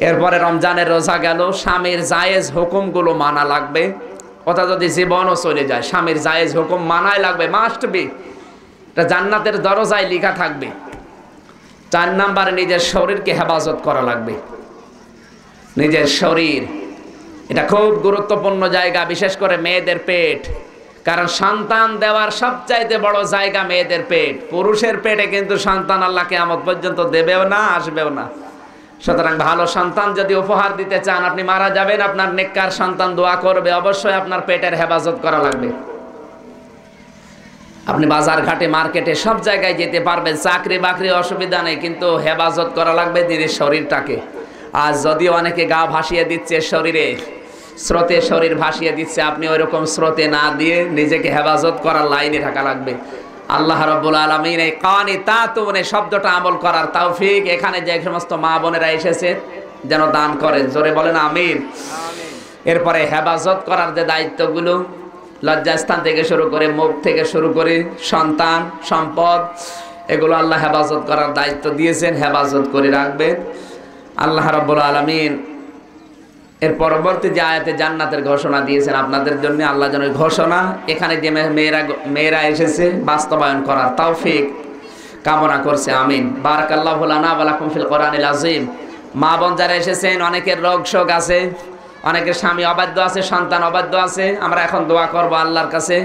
এরপরে রমজানের রোজা গেল, স্বামীর জায়েজ হুকুমগুলো মানা লাগবে। ওটা যদি জীবনও চলে যায়, স্বামীর জায়েজ হুকুম মানাই লাগবে, মাস্ট বি। এটা জান্নাতের দরজায় লেখা থাকবে। 4 নম্বরে নিজের শরীরকে হেফাজত করা লাগবে। নিজের শরীর এটা খুব গুরুত্বপূর্ণ জায়গা, বিশেষ করে মেয়েদের পেট, কারণ সন্তান দেওয়ার সবচাইতে বড় জায়গা মেয়েদের পেট। পুরুষের পেটে কিন্তু সন্তান আল্লাহ কিয়ামত পর্যন্ত দেবেও না, আসবেও না। সুতরাং ভালো সন্তান যদি উপহার দিতে চান, আপনি মারা যাবেন, আপনার নেককার সন্তান দোয়া করবে, অবশ্যই আপনার পেটের হেফাজত করা লাগবে। আপনি বাজার ঘাটে মার্কেটে সব জায়গায় যেতে পারবেন, চাকরি বাকরি অসুবিধা নেই, কিন্তু হেফাজত করা লাগবে নিজের শরীরটাকে। আর যদিও অনেকে গা ভাসিয়ে দিচ্ছে শরীরে, স্রোতে শরীর ভাসিয়ে দিচ্ছে, আপনি ওইরকম স্রোতে না দিয়ে নিজেকে হেফাজত করার লাইনে থাকা লাগবে। আল্লাহ রাব্বুল আলামিন এই কানিতাতুন শব্দটা আমল করার তৌফিক এখানে যে সমস্ত মা বোনেরা এসেছে যেন দান করেন, জোরে বলেন আমিন। এরপরে হেফাজত করার যে দায়িত্বগুলো, লজ্জাস্থান থেকে শুরু করে, মুখ থেকে শুরু করে, সন্তান সম্পদ, এগুলো আল্লাহ হেফাজত করার দায়িত্ব দিয়েছেন, হেফাজত করে রাখবেন। আল্লাহ রাব্বুল আলামিন এর পরবর্তী যে আয়াতে জান্নাতের ঘোষণা দিয়েছেন আপনাদের জন্য, আল্লাহ যেন ঘোষণা এখানে যে মেয়েরা এসেছে বাস্তবায়ন করার তৌফিক কামনা করছে, আমিন। বারাকাল্লাহু লানা ওয়া লাকুম ফিল কোরআনিল আযীম। মা বোন যারা এসেছেন, অনেকের রোগ শোক আছে, অনেকের স্বামী অবাধ্য আছে, সন্তান অবাধ্য আছে। আমরা এখন দোয়া করব আল্লাহর কাছে,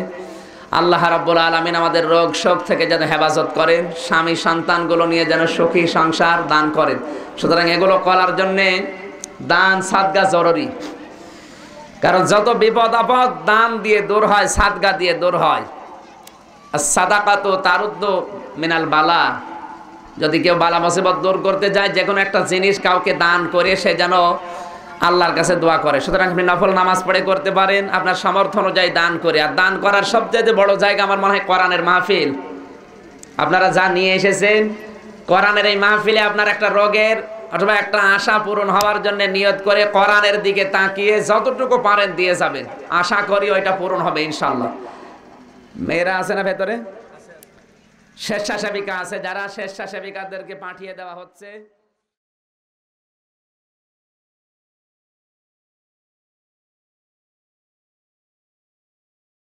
আল্লাহ রাব্বুল আলামিন আমাদের রোগ শোক থেকে যেন হেফাজত করেন, স্বামী সন্তানগুলো নিয়ে যেন সুখী সংসার দান করেন। সুতরাং এগুলো করার জন্যে দান সাদগা জরুরি, কারণ যত বিপদ আপদ দান দিয়ে দূর হয়, সাদগা দিয়ে দূর হয়। আর সাদাকাতু তারুদ্দু মিনাল বালা, যদি কেউ বালা মুসিবত দূর করতে যায়, যে কোনো একটা জিনিস কাউকে দান করে সে যেন আল্লাহর কাছে দোয়া করে। সুতরাং আপনি নফল নামাজ পড়ে করতে পারেন, আপনার সামর্থ্য অনুযায়ী দান করে। আর দান করার সবচেয়ে বড় জায়গা আমার মনে হয় কোরআনের মাহফিল। আপনারা যা নিয়ে এসেছেন কোরআনের এই মাহফিলে, আপনার একটা রোগের অথবা একটা আশা পূরণ হওয়ার জন্য নিয়ত করে কোরআনের দিকে তাকিয়ে যতটুকু পারেন দিয়ে যাবেন, আশা করি ওইটা পূরণ হবে ইনশাআল্লাহ। মেয়েরা আছে না ভেতরে? স্বেচ্ছাসেবিকা আছে, যারা স্বেচ্ছাসেবিকাদেরকে পাঠিয়ে দেওয়া হচ্ছে।